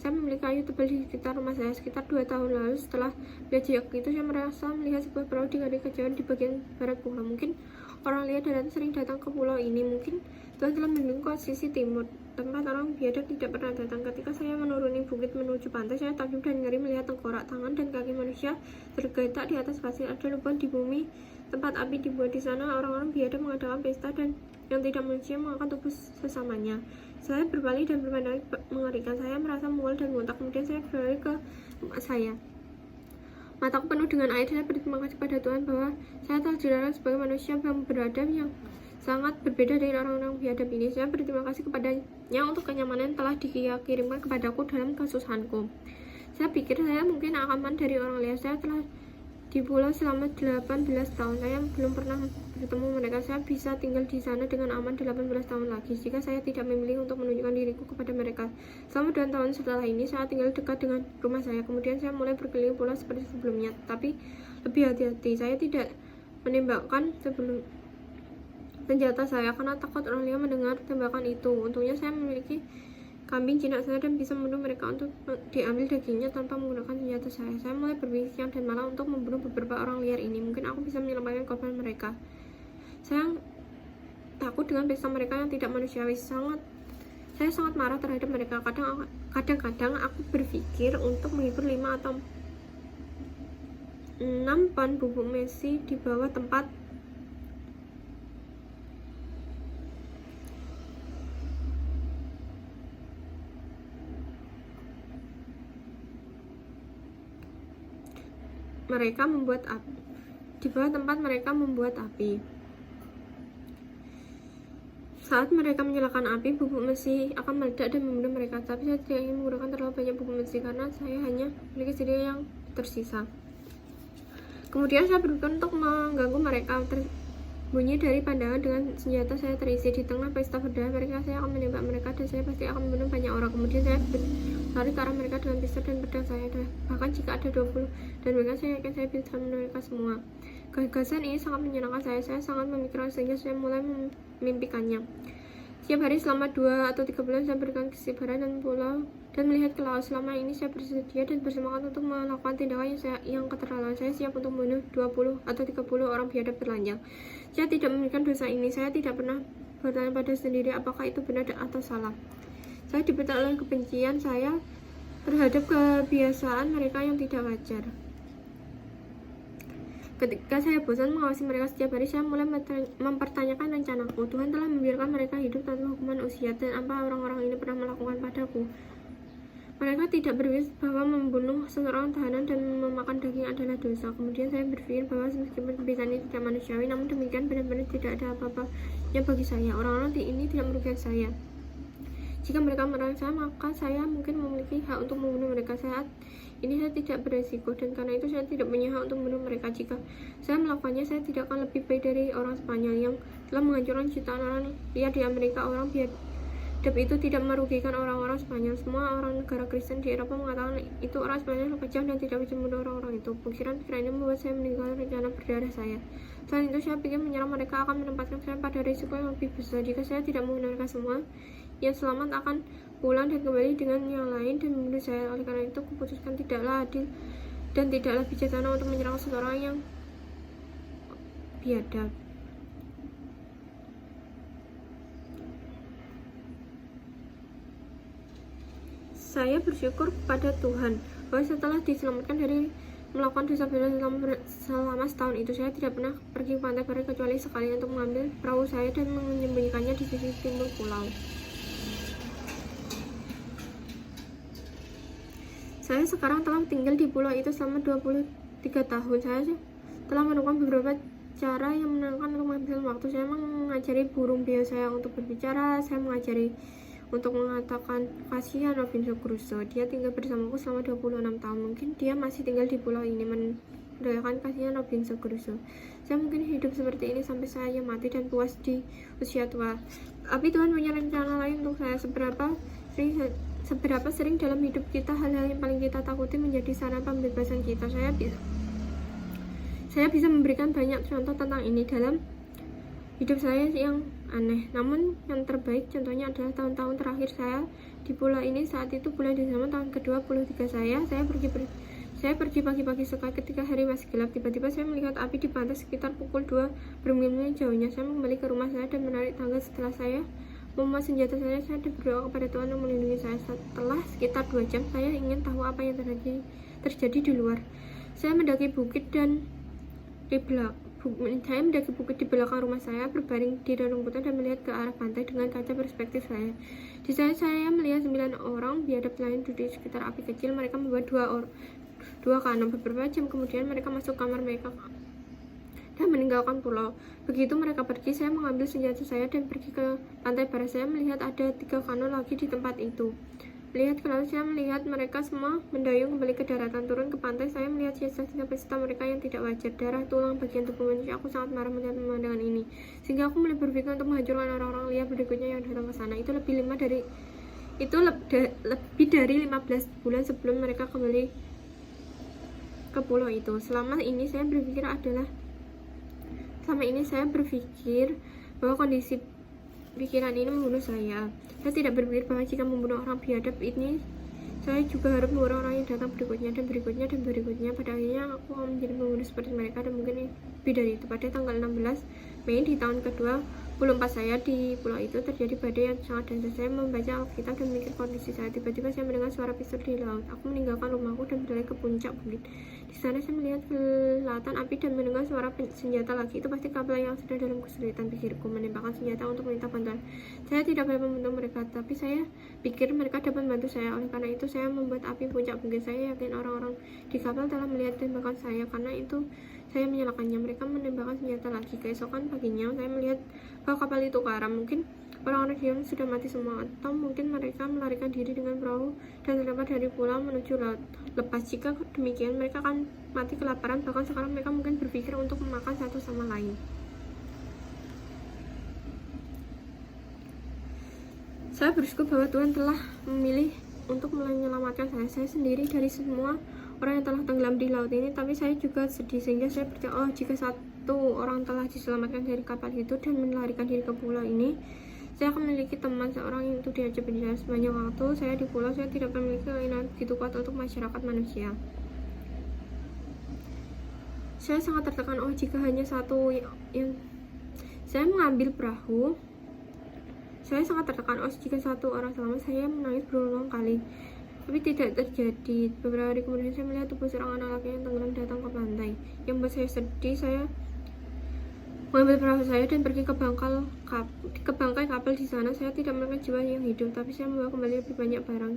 [SPEAKER 1] Saya memiliki kayu tebal di sekitar rumah saya. Sekitar 2 tahun lalu, setelah melihat jejak itu, saya merasa melihat sebuah perahu di garis kejauhan di bagian barat pulau. Mungkin orang liar dan sering datang ke pulau ini. Mungkin Tuhan telah membimbing ke sisi timur, tempat orang biadab tidak pernah datang. Ketika saya menuruni bukit menuju pantai, saya takjub dan ngeri melihat tengkorak, tangan, dan kaki manusia tergeletak di atas pasir. Ada lubang di bumi, tempat api dibuat. Di sana orang-orang biadab mengadakan pesta dan yang tidak manusia mengangkat tubuh sesamanya. Saya berpaling dan berpandangan mengerikan. Saya merasa mual dan muntah. Kemudian saya berlari ke rumah saya. Mataku penuh dengan air. Saya berterima kasih pada Tuhan bahwa saya telah dilarang sebagai manusia yang beradab yang sangat berbeda dari orang-orang biadab ini. Saya berterima kasih kepadanya untuk kenyamanan telah dikirimkan kepadaku dalam kesusahanku. Saya pikir saya mungkin aman dari orang liar. Saya telah di pulau selama 18 tahun. Saya belum pernah bertemu mereka. Saya bisa tinggal di sana dengan aman 18 tahun lagi jika saya tidak memilih untuk menunjukkan diriku kepada mereka. Selama 2 tahun setelah ini, saya tinggal dekat dengan rumah saya. Kemudian saya mulai berkeliling pulau seperti sebelumnya, tapi lebih hati-hati. Saya tidak menembakkan senjata saya karena takut orang liar mendengar tembakan itu. Untungnya saya memiliki kambing jinak saya dan bisa membunuh mereka untuk diambil dagingnya tanpa menggunakan senjata saya. Saya mulai berpikir siang dan malam untuk membunuh beberapa orang liar ini. Mungkin aku bisa menyelamatkan korban mereka. Saya takut dengan pesta mereka yang tidak manusiawi. Saya Saya sangat marah terhadap mereka. Kadang-kadang aku berpikir untuk menghibur 5 atau 6 pon bubuk mesi di bawah tempat mereka membuat api. Di bawah tempat mereka membuat api. Saat mereka menyalakan api, bubuk mesi akan meledak dan membunuh mereka. Tapi saya tidak ingin menggunakan terlalu banyak bubuk mesi karena saya hanya memiliki sedikit yang tersisa. Kemudian saya berpikir untuk mengganggu mereka. Terbunyi dari pandangan dengan senjata saya terisi. Di tengah pesta berdarah mereka, saya akan menembak mereka dan saya pasti akan membunuh banyak orang. Kemudian saya berlari ke arah mereka dengan pistol dan pedang saya. Bahkan jika ada 20 dan mereka, saya yakin saya bisa membunuh mereka semua. Gagasan ini sangat menyenangkan saya sangat memikirkan sehingga saya mulai memimpikannya. Setiap hari selama 2 atau 3 bulan saya berikan kesibukan dan pulau dan melihat ke laut. Selama ini saya bersedia dan bersemangat untuk melakukan tindakan yang keterlaluan. Saya siap untuk membunuh 20 atau 30 orang biadab berlanjang. Saya tidak memberikan dosa ini. Saya tidak pernah bertanya pada sendiri apakah itu benar atau salah. Saya dibentak oleh kebencian saya terhadap kebiasaan mereka yang tidak wajar. Ketika saya bosan mengawasi mereka setiap hari, saya mulai mempertanyakan rencanaku. Tuhan telah membiarkan mereka hidup tanpa hukuman usia, dan apa orang-orang ini pernah melakukan padaku? Mereka tidak berpikir bahwa membunuh seseorang tahanan dan memakan daging adalah dosa. Kemudian saya berpikir bahwa meskipun kebiasaan ini tidak manusiawi, namun demikian benar-benar tidak ada apa-apanya bagi saya. Orang-orang ini tidak merugikan saya. Jika mereka menyerang saya, maka saya mungkin memiliki hak untuk membunuh mereka. Saat ini saya tidak beresiko, dan karena itu saya tidak punya hak untuk membunuh mereka. Jika saya melakukannya, saya tidak akan lebih baik dari orang Spanyol yang telah menghancurkan jutaan orang liar di Amerika. Orang biadab itu tidak merugikan orang-orang Spanyol. Semua orang negara Kristen di Eropa mengatakan itu orang Spanyol kejam dan tidak bisa membunuh orang-orang itu. Pikiran-pikiran ini membuat saya meninggalkan rencana berdarah saya. Selain itu, saya pikir menyerang mereka akan menempatkan saya pada risiko yang lebih besar. Jika saya tidak membunuh mereka semua, yang selamat akan pulang dan kembali dengan yang lain dan membunuh saya. Oleh karena itu, kuputuskan tidaklah adil dan tidaklah bijaksana untuk menyerang seseorang yang biadab. Saya bersyukur kepada Tuhan bahwa setelah diselamatkan dari melakukan dosa besar selama setahun itu, saya tidak pernah pergi ke pantai barat kecuali sekali untuk mengambil perahu saya dan menyembunyikannya di sisi timur pulau. Saya sekarang telah tinggal di pulau itu selama 23 tahun. Saya telah menemukan beberapa cara yang menyenangkan untuk menghabiskan waktu. Saya mengajari burung beo saya untuk berbicara. Saya mengajari untuk mengatakan kasihan Robinson Crusoe. Dia tinggal bersamaku selama 26 tahun. Mungkin dia masih tinggal di pulau ini mendoakan kasihan Robinson Crusoe. Saya mungkin hidup seperti ini sampai saya mati dan puas di usia tua. Tapi Tuhan punya rencana lain untuk saya. Seberapa sering dalam hidup kita hal-hal yang paling kita takuti menjadi sarana pembebasan kita. Saya bisa memberikan banyak contoh tentang ini dalam hidup saya yang aneh. Namun yang terbaik contohnya adalah tahun-tahun terakhir saya di pulau ini. Saat itu bulan Desember tahun ke-23 saya pergi pagi-pagi sekali ketika hari masih gelap. Tiba-tiba saya melihat api di pantai sekitar pukul 2 bermil-mil jauhnya. Saya kembali ke rumah saya dan menarik tangga. Setelah saya membawa senjata saya berdoa kepada Tuhan untuk melindungi saya. Setelah sekitar 2 jam, saya ingin tahu apa yang terjadi di luar. Saya mendaki bukit di belakang rumah saya, berbaring di rerumputan dan melihat ke arah pantai dengan kaca perspektif saya. Di sana saya melihat 9 orang biadab lain duduk di sekitar api kecil. Mereka membawa dua kanon. Beberapa jam kemudian mereka masuk kamar mereka dan meninggalkan pulau. Begitu mereka pergi, saya mengambil senjata saya dan pergi ke pantai barat. Saya melihat ada 3 kanon lagi di tempat itu. Melihat ke laut, saya melihat mereka semua mendayung kembali ke daratan. Turun ke pantai, saya melihat sisa-sisa pesta mereka yang tidak wajar. Darah, tulang, bagian tubuh manusia. Aku sangat marah melihat pemandangan ini, sehingga aku mulai berpikir untuk menghancurkan orang-orang liar berikutnya yang datang ke sana. Itu lebih dari 15 bulan sebelum mereka kembali ke pulau itu. Selama ini saya berpikir bahwa kondisi pikiran ini membunuh saya. Saya tidak berpikir bahwa jika membunuh orang biadab ini, saya juga harus membunuh orang yang datang berikutnya dan berikutnya dan berikutnya. Pada akhirnya aku akan menjadi pembunuh seperti mereka dan mungkin lebih dari itu. Pada tanggal 16 Mei di tahun kedua saya di pulau itu terjadi badai yang sangat dahsyat. Saya membaca Alkitab dan memikir kondisi saya. Tiba-tiba saya mendengar suara pistol di laut. Aku meninggalkan rumahku dan berlari ke puncak bukit. Di sana saya melihat kilatan api dan mendengar suara senjata lagi. Itu pasti kapal yang sedang dalam kesulitan, pikirku, menembakkan senjata untuk meminta bantuan. Saya tidak boleh membantu mereka, tapi saya pikir mereka dapat membantu saya. Oleh karena itu saya membuat api puncak bukit. Saya yakin orang-orang di kapal telah melihat tembakan saya. Karena itu saya menyalakannya. Mereka menembakkan senjata lagi. Keesokan paginya saya melihat bahwa kapal itu karam. Mungkin orang-orang di dalam sudah mati semua, atau mungkin mereka melarikan diri dengan perahu dan terlempar dari pulau menuju laut lepas. Jika demikian, mereka akan mati kelaparan. Bahkan sekarang mereka mungkin berpikir untuk memakan satu sama lain. Saya bersyukur bahwa Tuhan telah memilih untuk menyelamatkan saya sendiri dari semua orang yang telah tenggelam di laut ini. Tapi saya juga sedih, sehingga saya percaya, jika satu orang telah diselamatkan dari kapal itu dan melarikan diri ke pulau ini, saya akan memiliki teman seorang yang itu diajak berjalan. Sepanjang waktu saya di pulau, saya tidak memiliki keinginan begitu kuat untuk masyarakat manusia. Saya sangat tertekan, jika hanya satu yang saya mengambil perahu. Saya sangat tertekan, jika satu orang selamat. Saya menangis berulang kali, tapi tidak terjadi. Beberapa hari kemudian saya melihat tubuh seorang anak laki yang tenggelam datang ke pantai. Yang membuat saya sedih, saya mengambil perahu saya dan pergi ke bangkai kapal. Di sana saya tidak menemukan jiwa yang hidup, tapi saya membawa kembali lebih banyak barang.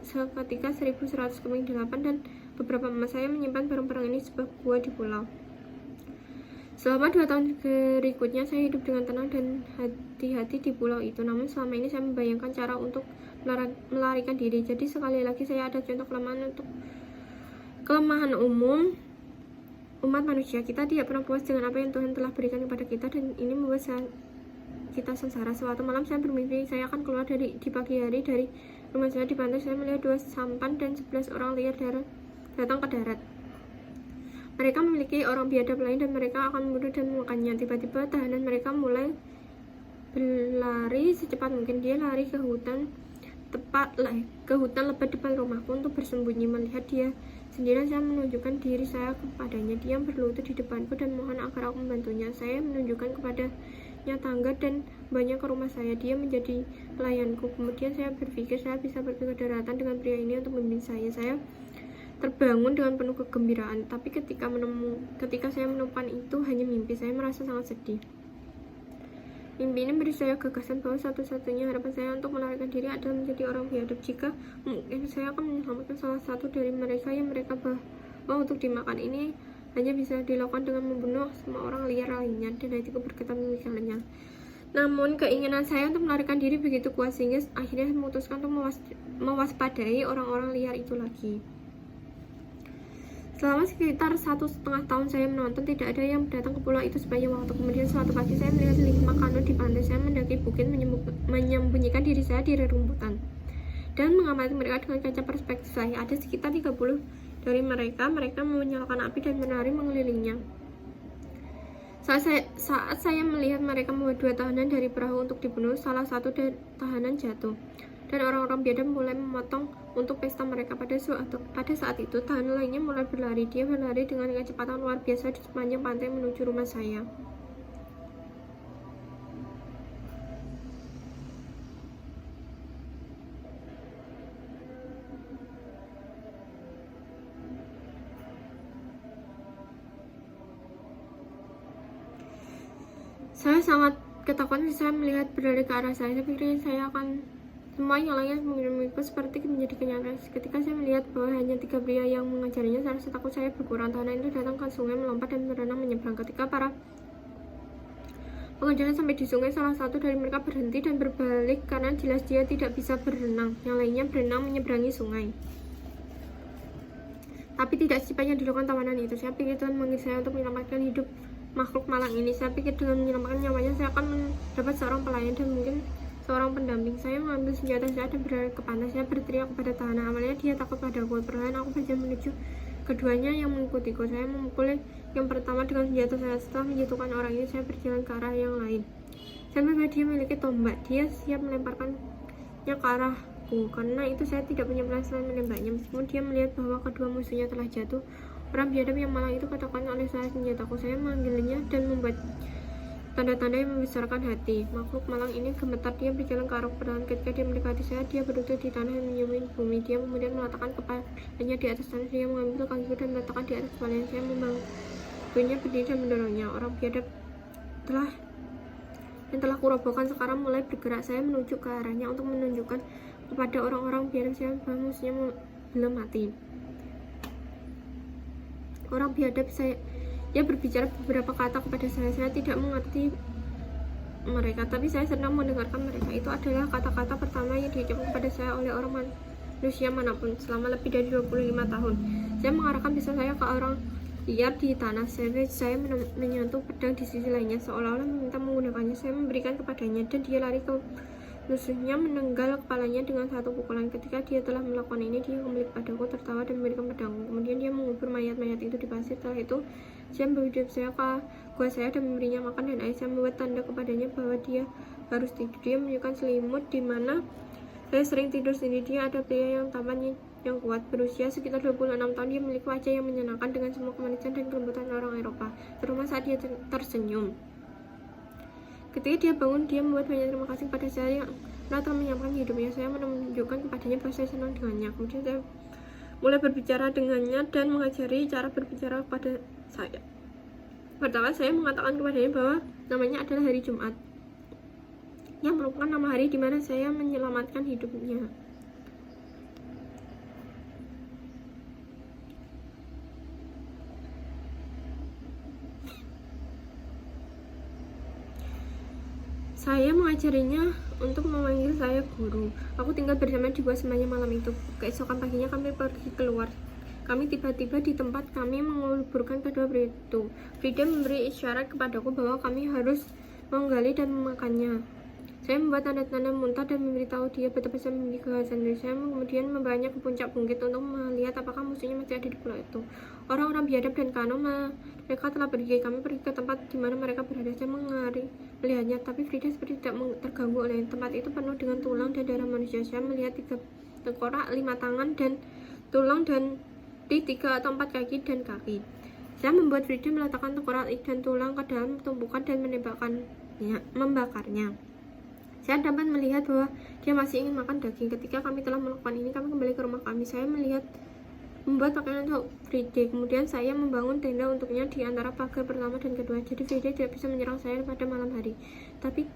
[SPEAKER 1] Seketika 1100 keping 8 dan beberapa emas. Saya menyimpan barang-barang ini sebuah gua di pulau. Selama 2 tahun berikutnya saya hidup dengan tenang dan hati-hati di pulau itu. Namun selama ini saya membayangkan cara untuk melarikan diri. Jadi sekali lagi saya ada contoh kelemahan umum umat manusia. Kita tidak pernah puas dengan apa yang Tuhan telah berikan kepada kita, dan ini membuat kita sengsara. Suatu malam saya bermimpi saya akan keluar di pagi hari dari rumah saya. Di pantai saya melihat 2 sampan dan 11 orang liar datang ke darat. Mereka memiliki orang biadab lain dan mereka akan membunuh dan memakannya. Tiba-tiba tahanan mereka mulai berlari secepat mungkin. Dia lari ke hutan lebat depan rumahku untuk bersembunyi. Melihat dia sendirian, saya menunjukkan diri saya kepadanya. Dia berlutut di depanku dan mohon agar aku membantunya. Saya menunjukkan kepadanya tangga dan banyak ke rumah saya. Dia menjadi pelayanku. Kemudian saya berpikir saya bisa pergi ke daratan dengan pria ini untuk membimbing saya. Saya terbangun dengan penuh kegembiraan, tapi ketika saya menemukan itu hanya mimpi, saya merasa sangat sedih. Mimpi ini beri saya gagasan bahwa satu-satunya harapan saya untuk melarikan diri adalah menjadi orang biadab. Jika mungkin saya akan menyelamatkan salah satu dari mereka yang mereka bawa untuk dimakan. Ini hanya bisa dilakukan dengan membunuh semua orang liar lainnya, dan hatiku bergetar memikirkannya. Namun keinginan saya untuk melarikan diri begitu kuat sehingga akhirnya saya memutuskan untuk mewaspadai orang-orang liar itu lagi. Selama sekitar 1,5 tahun saya menonton tidak ada yang datang ke pulau itu sepanjang waktu. Kemudian suatu pagi saya melihat 5 kano di pantai. Saya mendaki bukit menyembunyikan diri saya di rerumputan dan mengamati mereka dengan kaca perspektif saya. Ada sekitar 30 dari mereka menyalakan api dan menari mengelilingnya. Saat saya melihat mereka membawa 2 tahanan dari perahu untuk dibunuh, salah satu tahanan jatuh dan orang-orang biadab mulai memotong untuk pesta mereka. Pada saat itu tahanan lainnya mulai berlari. Dia berlari dengan kecepatan luar biasa di sepanjang pantai menuju rumah saya. Saya sangat ketakutan. Saya melihat berlari ke arah saya. Saya pikir saya akan semua yang lainnya mengirimiku seperti menjadi kenyataan. Ketika saya melihat bahwa hanya 3 pria yang mengajarinya, saya rasa takut saya berkurang. Tahanan itu datang ke sungai, melompat dan berenang menyeberang. Ketika para pengajarnya sampai di sungai, salah satu dari mereka berhenti dan berbalik karena jelas dia tidak bisa berenang. Yang lainnya berenang menyeberangi sungai. Tapi tidak secepat yang dilakukan tawanan itu. Saya pikir Tuhan memanggil saya untuk menyelamatkan hidup makhluk malang ini. Saya pikir dengan menyelamatkan nyawanya saya akan mendapat seorang pelayan dan mungkin seorang pendamping. Saya mengambil senjata saya dan berlari ke pantai. Saya berteriak kepada tahanan. Awalnya dia takut padaku. Perlahan aku berjalan menuju keduanya yang mengikutiku. Saya memukul yang pertama dengan senjata saya. Setelah menjatuhkan orang ini, saya berjalan ke arah yang lain. Saya melihat dia memiliki tombak. Dia siap melemparkannya ke arahku. Karena itu saya tidak punya pilihan selain menembaknya. Meskipun dia melihat bahwa kedua musuhnya telah jatuh, orang biadab yang malang itu katakan oleh saya senjataku. Saya memanggilnya dan membuat tanda-tanda yang membesarkan hati. Makhluk malang ini gemetar. Dia berjalan ke arah perlahan. Ketika dia mendekati saya, dia berlutut di tanah dan menyium bumi. Dia kemudian meletakkan kepalanya di atas tanah. Dia mengambil kakiku dan meletakkan di atas kepalanya. Saya membantunya berdiri dan mendorongnya. Orang biadab yang telah kurobohkan sekarang mulai bergerak. Saya menuju ke arahnya untuk menunjukkan kepada orang-orang biadab saya bahwa musuhnya belum mati. Orang biadab ia berbicara beberapa kata kepada saya. Saya tidak mengerti mereka, tapi saya senang mendengarkan mereka. Itu adalah kata-kata pertama yang diucapkan kepada saya oleh orang manusia manapun selama lebih dari 25 tahun. Saya mengarahkan pisau saya ke orang liar di tanah. Saya menyentuh pedang di sisi lainnya, seolah-olah meminta menggunakannya. Saya memberikan kepadanya, dan dia lari ke musuhnya, menenggal kepalanya dengan satu pukulan. Ketika dia telah melakukan ini, dia kembali kepadaku, tertawa dan memberikan pedangku. Kemudian dia mengubur mayat-mayat itu di pasir. Setelah itu saya membawa saya ke gua saya dan memberinya makan dan air. Saya membuat tanda kepadanya bahwa dia harus tidur. Dia menunjukkan selimut di mana saya sering tidur sendiri. Dia ada pria yang tampannya yang kuat, berusia sekitar 26 tahun. Dia memiliki wajah yang menyenangkan dengan semua kemanisan dan kelembutan orang Eropa, terutama saat dia tersenyum. Ketika dia bangun, dia membuat banyak terima kasih kepada saya yang telah menyampaikan hidupnya. Saya menunjukkan kepadanya bahwa saya senang dengannya. Kemudian saya mulai berbicara dengannya dan mengajari cara berbicara kepada saya. Pertama, saya mengatakan kepadanya bahwa namanya adalah hari Jumat, yang merupakan nama hari di mana saya menyelamatkan hidupnya. Saya mengajarinya untuk memanggil saya guru. Aku tinggal bersama di gua semuanya malam itu. Keesokan paginya kami pergi keluar. Kami tiba-tiba di tempat kami menguburkan kedua pria itu. Frida memberi isyarat kepadaku bahwa kami harus menggali dan memakannya. Saya membuat tanda-tanda muntah dan memberitahu dia betapa saya memiliki kegagasan diri. Saya kemudian membawanya ke puncak bukit untuk melihat apakah musuhnya masih ada di pulau itu. Orang-orang biadab dan kano mereka telah pergi. Kami pergi ke tempat di mana mereka berada. Saya melihatnya, tapi Frida seperti tidak terganggu oleh tempat itu penuh dengan tulang dan darah manusia. Saya melihat 3 tengkorak, 5 tangan dan tulang dan di 3 atau 4 kaki dan kaki. Saya membuat Frida meletakkan tengkorak dan tulang ke dalam tumpukan dan membakarnya. Saya dapat melihat bahwa dia masih ingin makan daging. Ketika kami telah melakukan ini, kami kembali ke rumah kami. Saya membuat pakaian untuk Frida. Kemudian saya membangun tenda untuknya di antara pagar pertama dan kedua. Jadi Frida tidak bisa menyerang saya pada malam hari. Tapi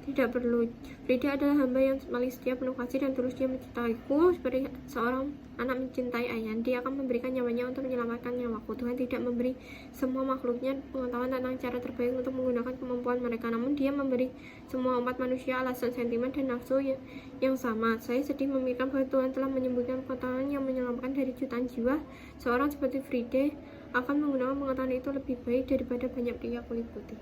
[SPEAKER 1] tidak perlu. Frida adalah hamba yang paling setia, penuh kasih dan tulus. Dia mencintaiku seperti seorang anak mencintai ayah. Dia akan memberikan nyawanya untuk menyelamatkan nyawaku. Tuhan tidak memberi semua makhluknya pengetahuan tentang cara terbaik untuk menggunakan kemampuan mereka, namun dia memberi semua umat manusia alasan, sentimen, dan nafsu yang sama. Saya sedih memikirkan bahwa Tuhan telah menyembunyikan pengetahuan yang menyelamatkan dari jutaan jiwa. Seorang seperti Frida akan menggunakan pengetahuan itu lebih baik daripada banyak pria kulit putih.